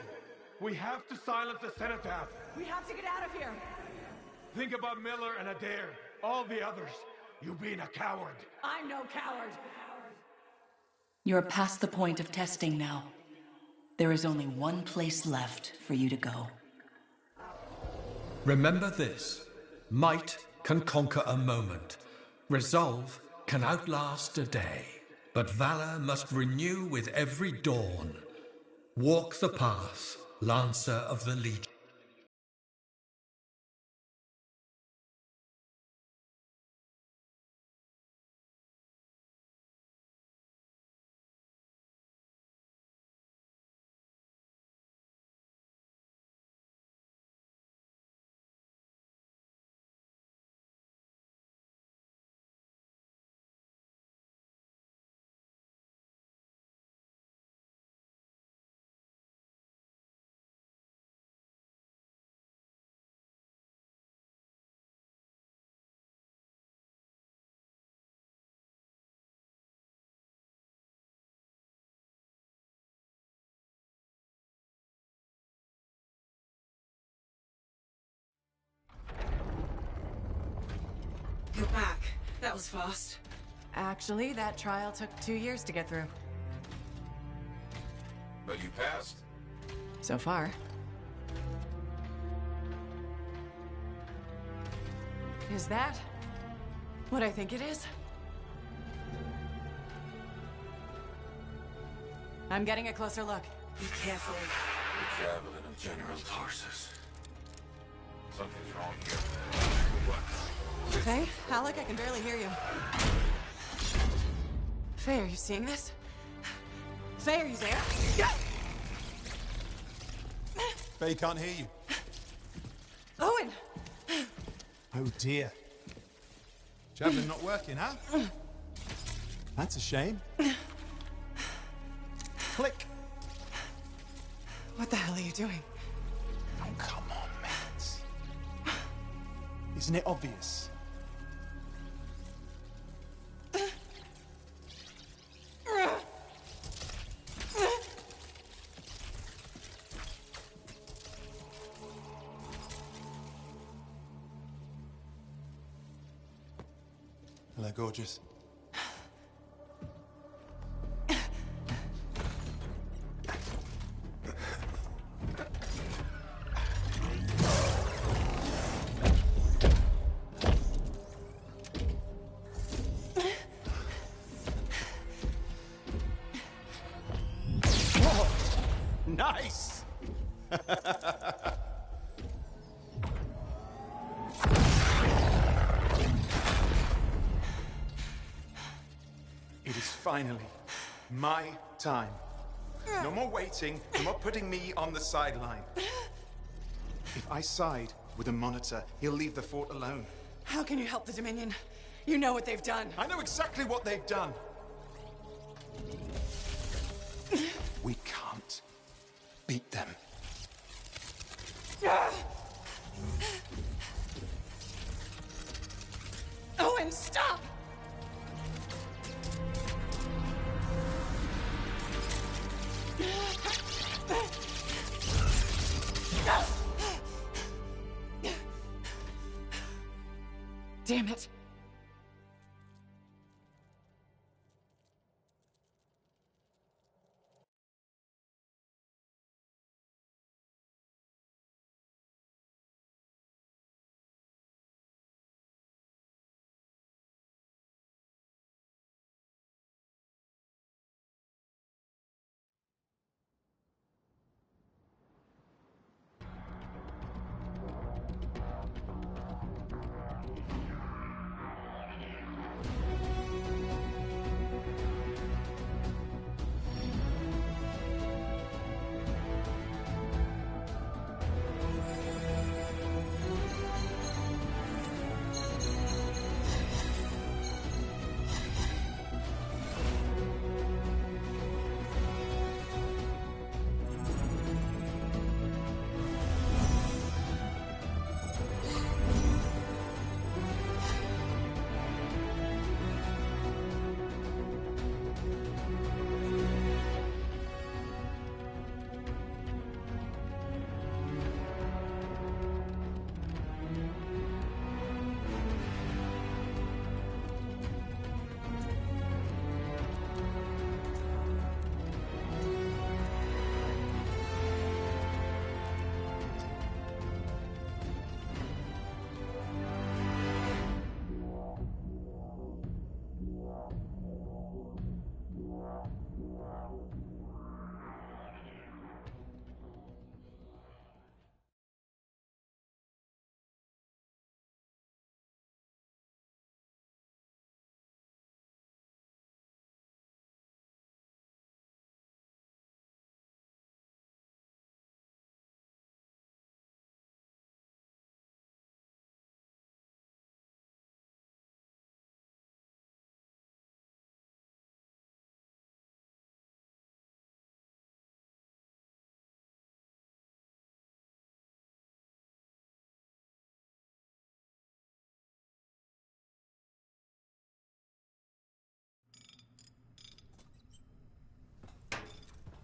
We have to silence the Cenotaph. We have to get out of here. Think about Miller and Adair. All the others. You being a coward. I'm no coward. You're past the point of testing now. There is only one place left for you to go. Remember this. Might can conquer a moment. Resolve can outlast a day. But valor must renew with every dawn. Walk the path, Lancer of the Legion. You're back. That was fast. Actually, that trial took 2 years to get through. But you passed. So far. Is that what I think it is? I'm getting a closer look. Be careful. The javelin of General Tarsus. Something's wrong here. What? Faye? Alec, I can barely hear you. Faye, are you seeing this? Faye, are you there? Faye can't hear you. Owen! Oh dear. Javelin not working, huh? That's a shame. Click. What the hell are you doing? Oh, come on, Matt. Isn't it obvious? Hello, gorgeous. Nice! It is finally my time. No more waiting, no more putting me on the sideline. If I side with the Monitor, he'll leave the fort alone. How can you help the Dominion? You know what they've done. I know exactly what they've done. We can't beat them. Owen, stop! Damn it.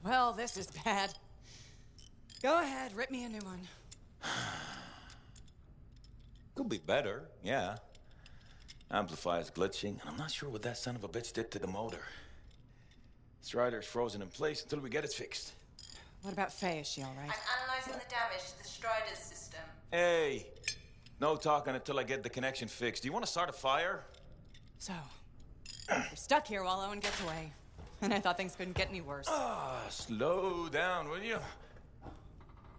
Well, this is bad. Go ahead, rip me a new one. Could be better, yeah. Amplifier's glitching, and I'm not sure what that son of a bitch did to the motor. Strider's frozen in place until we get it fixed. What about Faye? Is she all right? I'm analyzing the damage to the Strider's system. Hey, no talking until I get the connection fixed. Do you want to start a fire? So, we're stuck here while Owen gets away. And I thought things couldn't get any worse. Slow down, will you?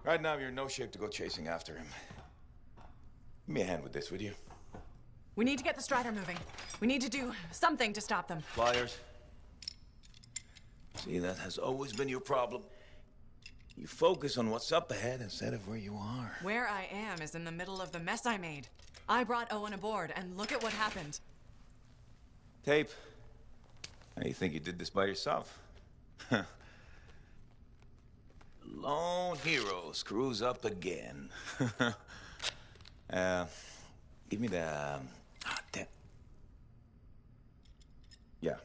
Right now, you're in no shape to go chasing after him. Give me a hand with this, would you? We need to get the Strider moving. We need to do something to stop them. Pliers. See, that has always been your problem. You focus on what's up ahead instead of where you are. Where I am is in the middle of the mess I made. I brought Owen aboard, and look at what happened. Tape. How do you think you did this by yourself? Lone hero screws up again. Give me the... damn. Yeah.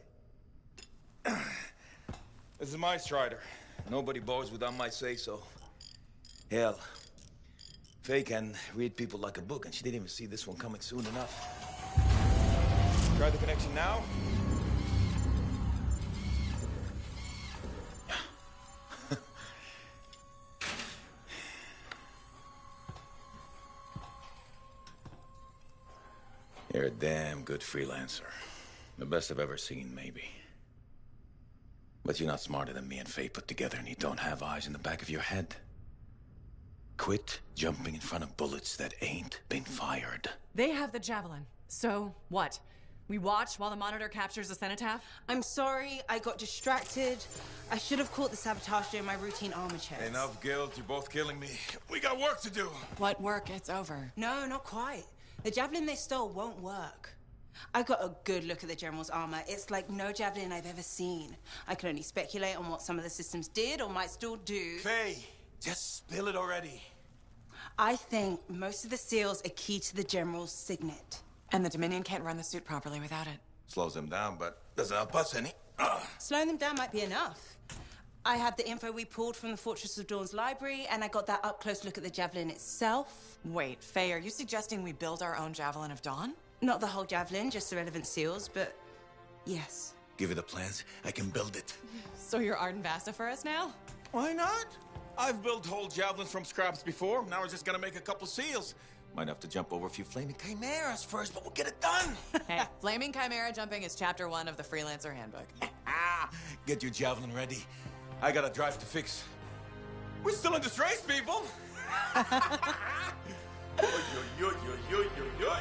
This is my Strider. Nobody boards without my say-so. Hell, Faye can read people like a book, and she didn't even see this one coming soon enough. Try the connection now. You're a damn good freelancer. The best I've ever seen, maybe. But you're not smarter than me and Faye put together, and you don't have eyes in the back of your head. Quit jumping in front of bullets that ain't been fired. They have the javelin. So what? We watch while the monitor captures the cenotaph? I'm sorry, I got distracted. I should have caught the sabotage during my routine armor checks. Enough guilt, you're both killing me. We got work to do. What work? It's over. No, not quite. The javelin they stole won't work. I got a good look at the General's armor. It's like no javelin I've ever seen. I can only speculate on what some of the systems did or might still do. Faye, just spill it already. I think most of the seals are key to the General's signet. And the Dominion can't run the suit properly without it. Slows them down, but doesn't help us any. Slowing them down might be enough. I have the info we pulled from the Fortress of Dawn's library, and I got that up-close look at the javelin itself. Wait, Faye, are you suggesting we build our own Javelin of Dawn? Not the whole javelin, just the relevant seals, but yes. Give you the plans, I can build it. So you're Arden Vasta for us now? Why not? I've built whole javelins from scraps before. Now we're just gonna make a couple seals. Might have to jump over a few flaming chimeras first, but we'll get it done. Hey, flaming chimera jumping is chapter 1 of the Freelancer Handbook. Get your javelin ready. I got a drive to fix. We're still in this race, people. Oy, oy, oy, oy, oy, oy, oy.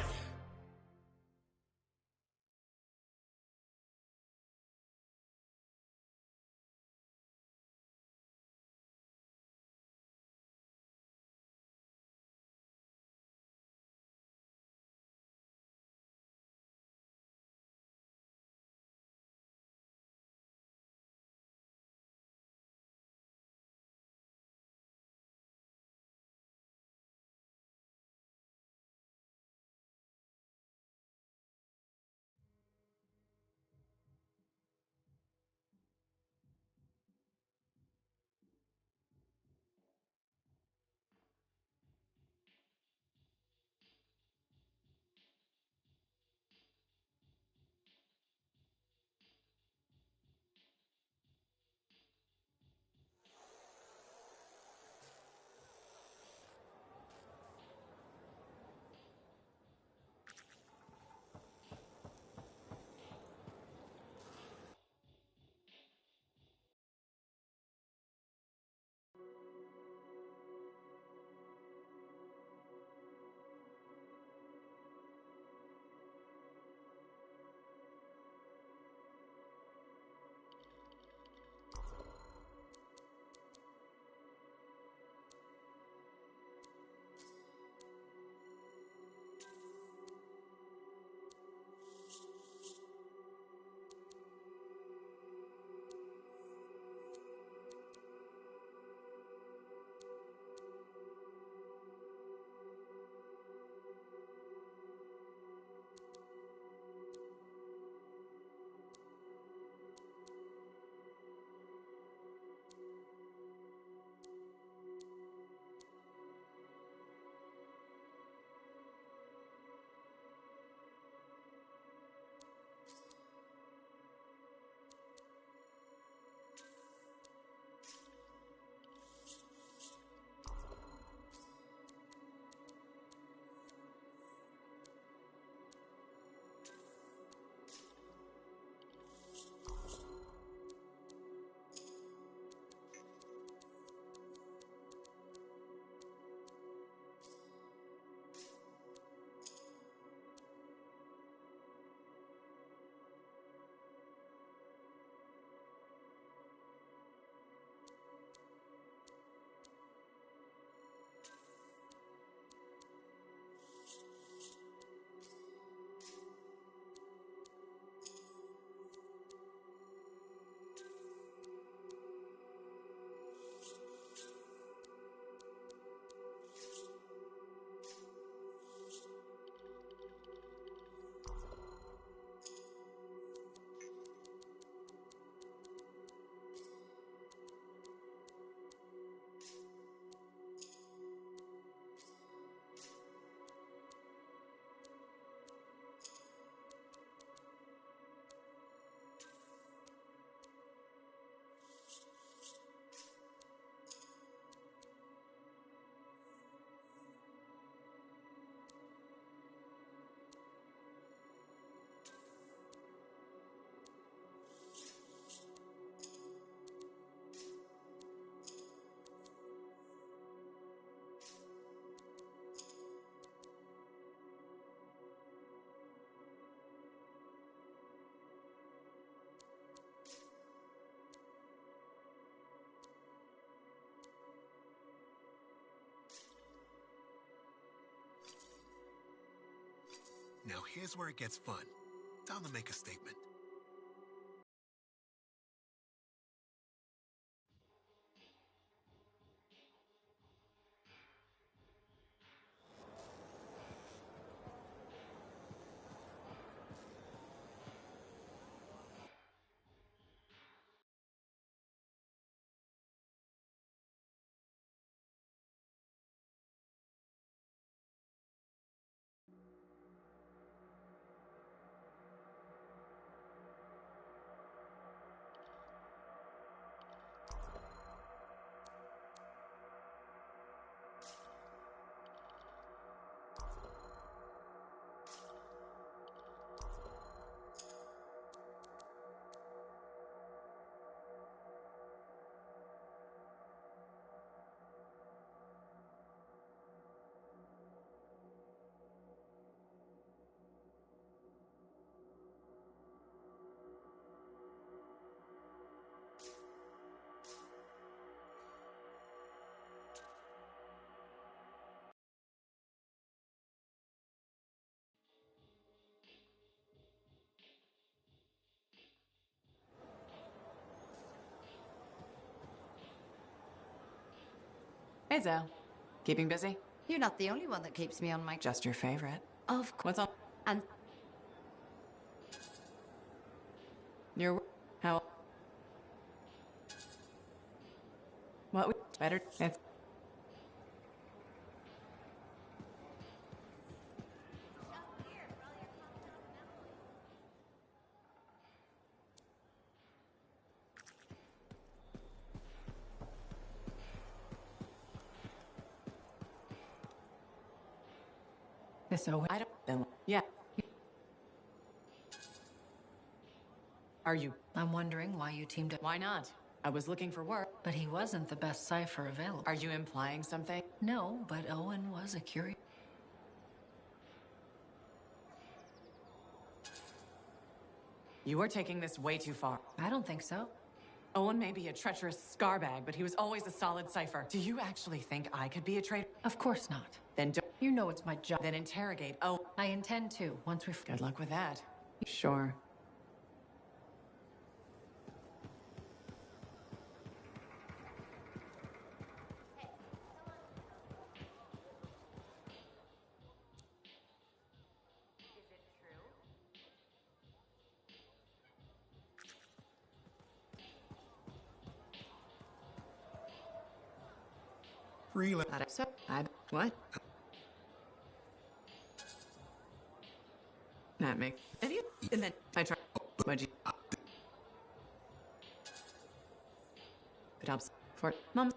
Now here's where it gets fun. Time to make a statement. Hey, Zell. Keeping busy? You're not the only one that keeps me on my... Just your favorite. Of course. What's on? And... You're... How... What we... Better... It's... So I don't... Yeah. Are you? I'm wondering why you teamed up. Why not? I was looking for work. But he wasn't the best cipher available. Are you implying something? No, but Owen was a curious... You are taking this way too far. I don't think so. Owen may be a treacherous scarbag, but he was always a solid cipher. Do you actually think I could be a traitor? Of course not. Then don't... You know it's my job. Then interrogate. Oh, I intend to, once we've... good luck with that. Sure. Freelance. What? That makes... And then I try... What'd you... It helps for... Mom...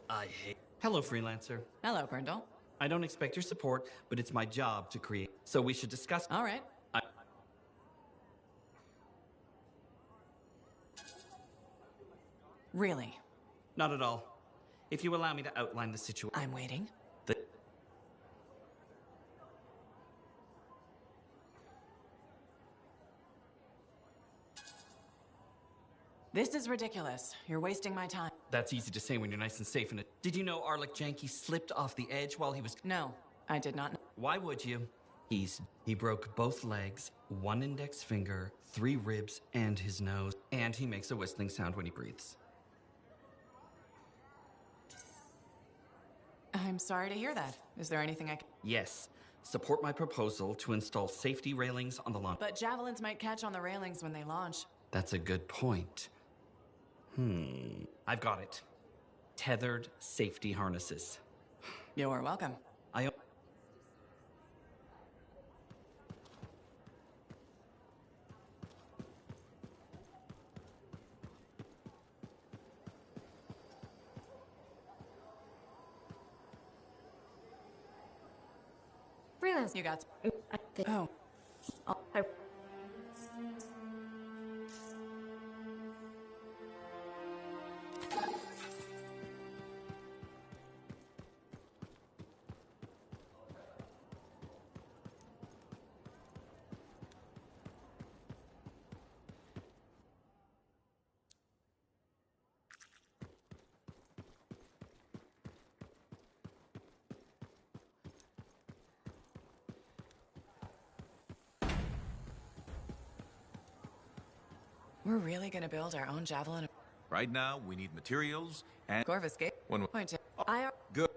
I hate... Hello, freelancer. Hello, Brindle. I don't expect your support, but it's my job to create. So we should discuss... All right. Really? Not at all. If you allow me to outline the situation... I'm waiting. This is ridiculous. You're wasting my time. That's easy to say when you're nice and safe in it. Did you know Arlik Janky slipped off the edge while he was... No, I did not know. Why would you? He broke both legs, one index finger, 3 ribs, and his nose. And he makes a whistling sound when he breathes. I'm sorry to hear that. Is there anything I can... Yes. Support my proposal to install safety railings on the launch. But javelins might catch on the railings when they launch. That's a good point. I've got it. Tethered safety harnesses. You're welcome. Yes. You got. Oh. We're really gonna build our own javelin. Right now, we need materials and... Corvus gate. Point to... Good.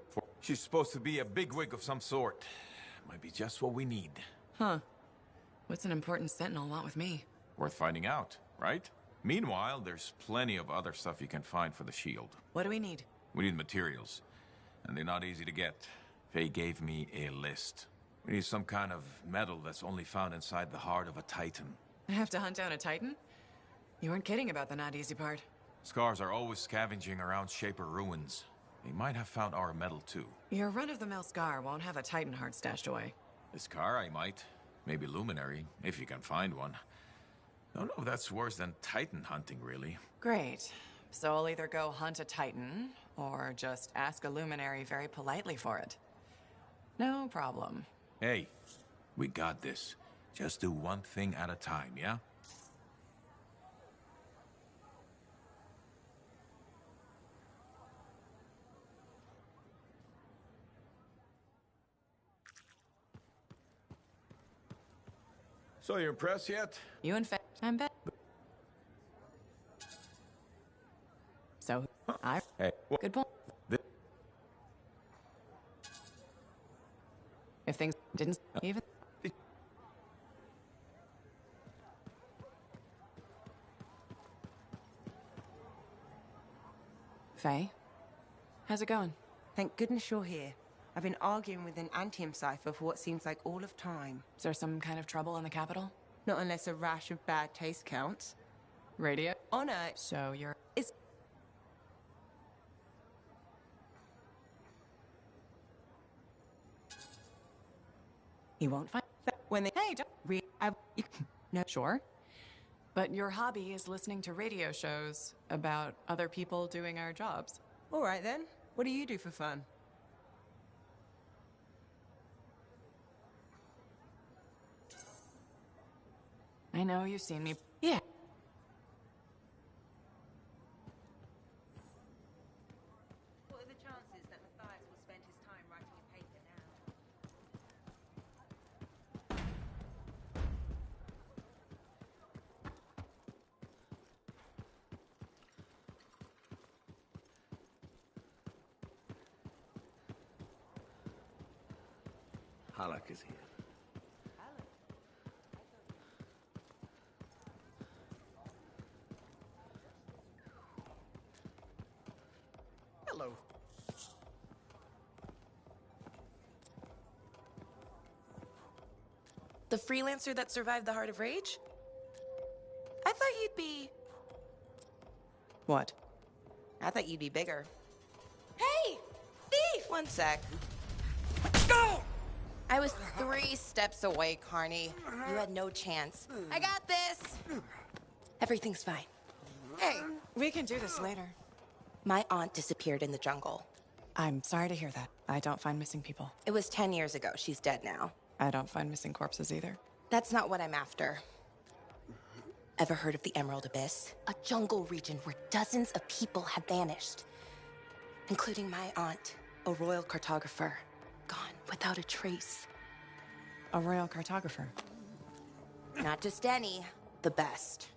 She's supposed to be a bigwig of some sort. Might be just what we need. Huh. What's an important sentinel want with me? Worth finding out, right? Meanwhile, there's plenty of other stuff you can find for the shield. What do we need? We need materials, and they're not easy to get. Faye gave me a list. We need some kind of metal that's only found inside the heart of a Titan. I have to hunt down a Titan? You weren't kidding about the not easy part. Scars are always scavenging around Shaper ruins. They might have found our metal, too. Your run-of-the-mill Scar won't have a Titan heart stashed away. The Scar, I might. Maybe Luminary, if you can find one. Don't know if that's worse than Titan hunting, really. Great. So I'll either go hunt a Titan, or just ask a Luminary very politely for it. No problem. Hey, we got this. Just do one thing at a time, yeah? So you impressed yet? You in fact, I'm bet. So, Hey, good point. If things didn't even... Faye? How's it going? Thank goodness you're here. I've been arguing with an Anthem cipher for what seems like all of time. Is there some kind of trouble in the capital? Not unless a rash of bad taste counts. Radio? Honor. So you're... It's... He won't find... When they... Hey, don't... No. Sure. But your hobby is listening to radio shows about other people doing our jobs. All right, then. What do you do for fun? I know you've seen me. Yeah. What are the chances that Matthias will spend his time writing a paper now? Halak is here. Hello. The freelancer that survived the Heart of Rage? I thought you'd be... What? I thought you'd be bigger. Hey! Thief! One sec. I was 3 steps away, Carney. You had no chance. I got this! Everything's fine. Hey, we can do this later. My aunt disappeared in the jungle. I'm sorry to hear that. I don't find missing people. It was 10 years ago. She's dead now. I don't find missing corpses either. That's not what I'm after. Ever heard of the Emerald Abyss? A jungle region where dozens of people have vanished. Including my aunt, a royal cartographer. Gone without a trace. A royal cartographer? Not just any, the best.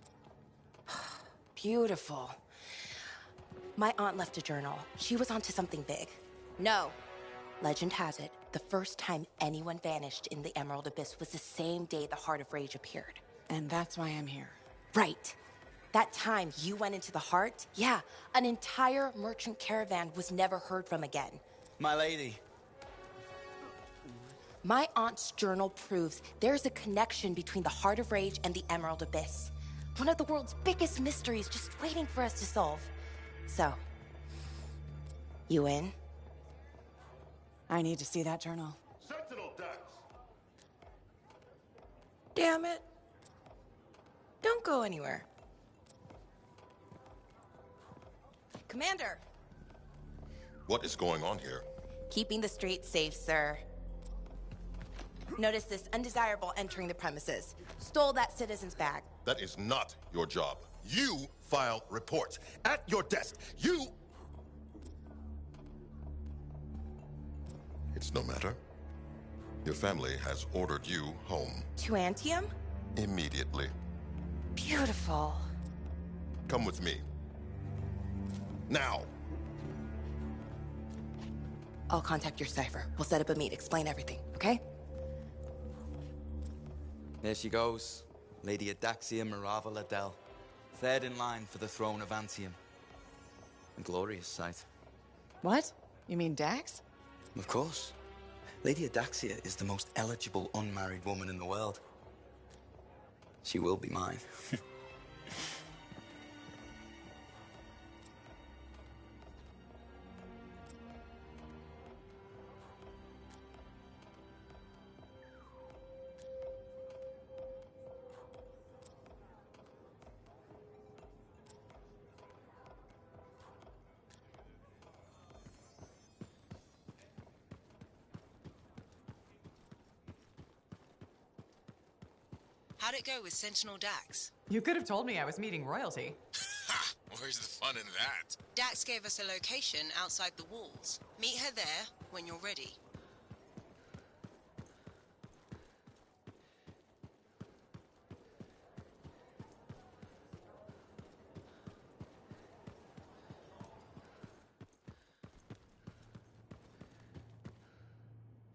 Beautiful. My aunt left a journal. She was onto something big. No. Legend has it, the first time anyone vanished in the Emerald Abyss was the same day the Heart of Rage appeared. And that's why I'm here. Right. That time you went into the Heart, yeah, an entire merchant caravan was never heard from again. My lady. My aunt's journal proves there's a connection between the Heart of Rage and the Emerald Abyss. One of the world's biggest mysteries just waiting for us to solve. So, you in? I need to see that journal. Sentinel decks! Damn it. Don't go anywhere. Commander! What is going on here? Keeping the streets safe, sir. Notice this undesirable entering the premises. Stole that citizen's bag. That is not your job. You file reports. At your desk, you... It's no matter. Your family has ordered you home. To Anthem? Immediately. Beautiful. Come with me. Now! I'll contact your cipher. We'll set up a meet, explain everything, okay? There she goes. Lady Adaxia Mirava Ladell. Third in line for the throne of Anthem. A glorious sight. What? You mean Dax? Of course. Lady Adaxia is the most eligible unmarried woman in the world. She will be mine. How'd it go with Sentinel Dax? You could have told me I was meeting royalty. Ha! Where's the fun in that? Dax gave us a location outside the walls. Meet her there when you're ready.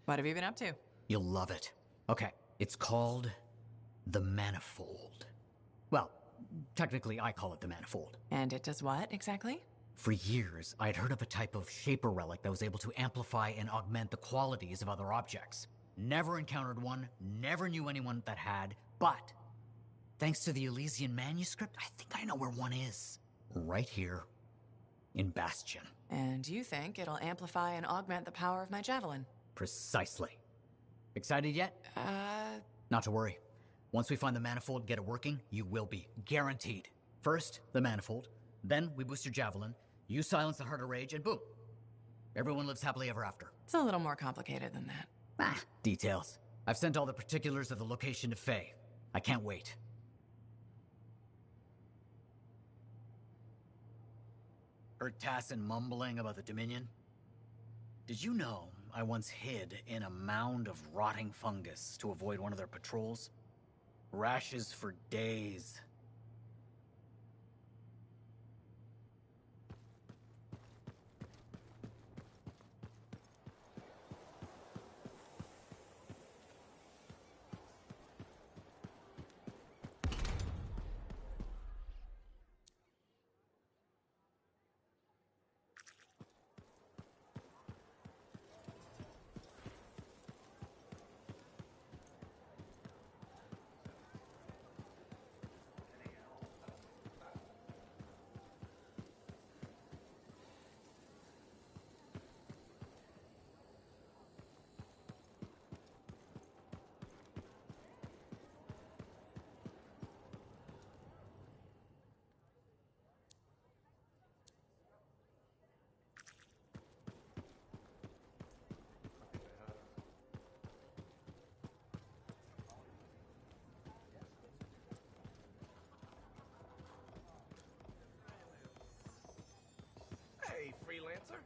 What have you been up to? You'll love it. Okay, it's called the Manifold. Well, technically I call it the Manifold. And it does what, exactly? For years, I'd heard of a type of Shaper relic that was able to amplify and augment the qualities of other objects. Never encountered one, never knew anyone that had, but thanks to the Elysian manuscript, I think I know where one is. Right here in Bastion. And you think it'll amplify and augment the power of my javelin? Precisely. Excited yet? Not to worry. Once we find the Manifold, get it working, you will be. Guaranteed. First, the Manifold. Then, we boost your javelin. You silence the Heart of Rage, and boom. Everyone lives happily ever after. It's a little more complicated than that. Details. I've sent all the particulars of the location to Faye. I can't wait. Heard Tassin mumbling about the Dominion? Did you know I once hid in a mound of rotting fungus to avoid one of their patrols? Rashes for days. Hey, freelancer.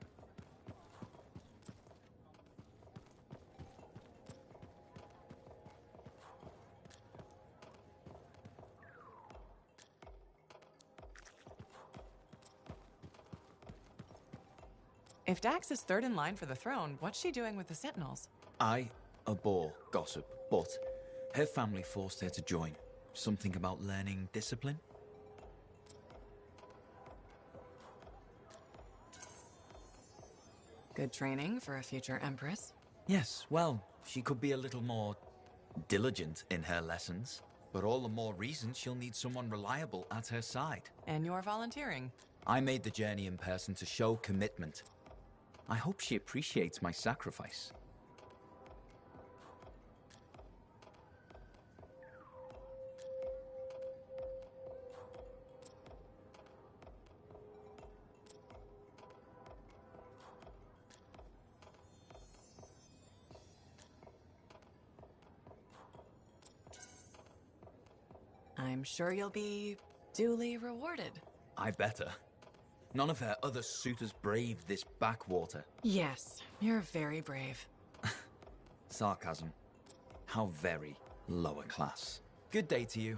If Dax is third in line for the throne, what's she doing with the Sentinels? I abhor gossip, but her family forced her to join. Something about learning discipline? Good training for a future empress. Yes, well, she could be a little more diligent in her lessons, but all the more reason she'll need someone reliable at her side. And you're volunteering. I made the journey in person to show commitment. I hope she appreciates my sacrifice. I'm sure you'll be duly rewarded. I better. None of her other suitors braved this backwater. Yes, you're very brave. Sarcasm. How very lower class. Good day to you.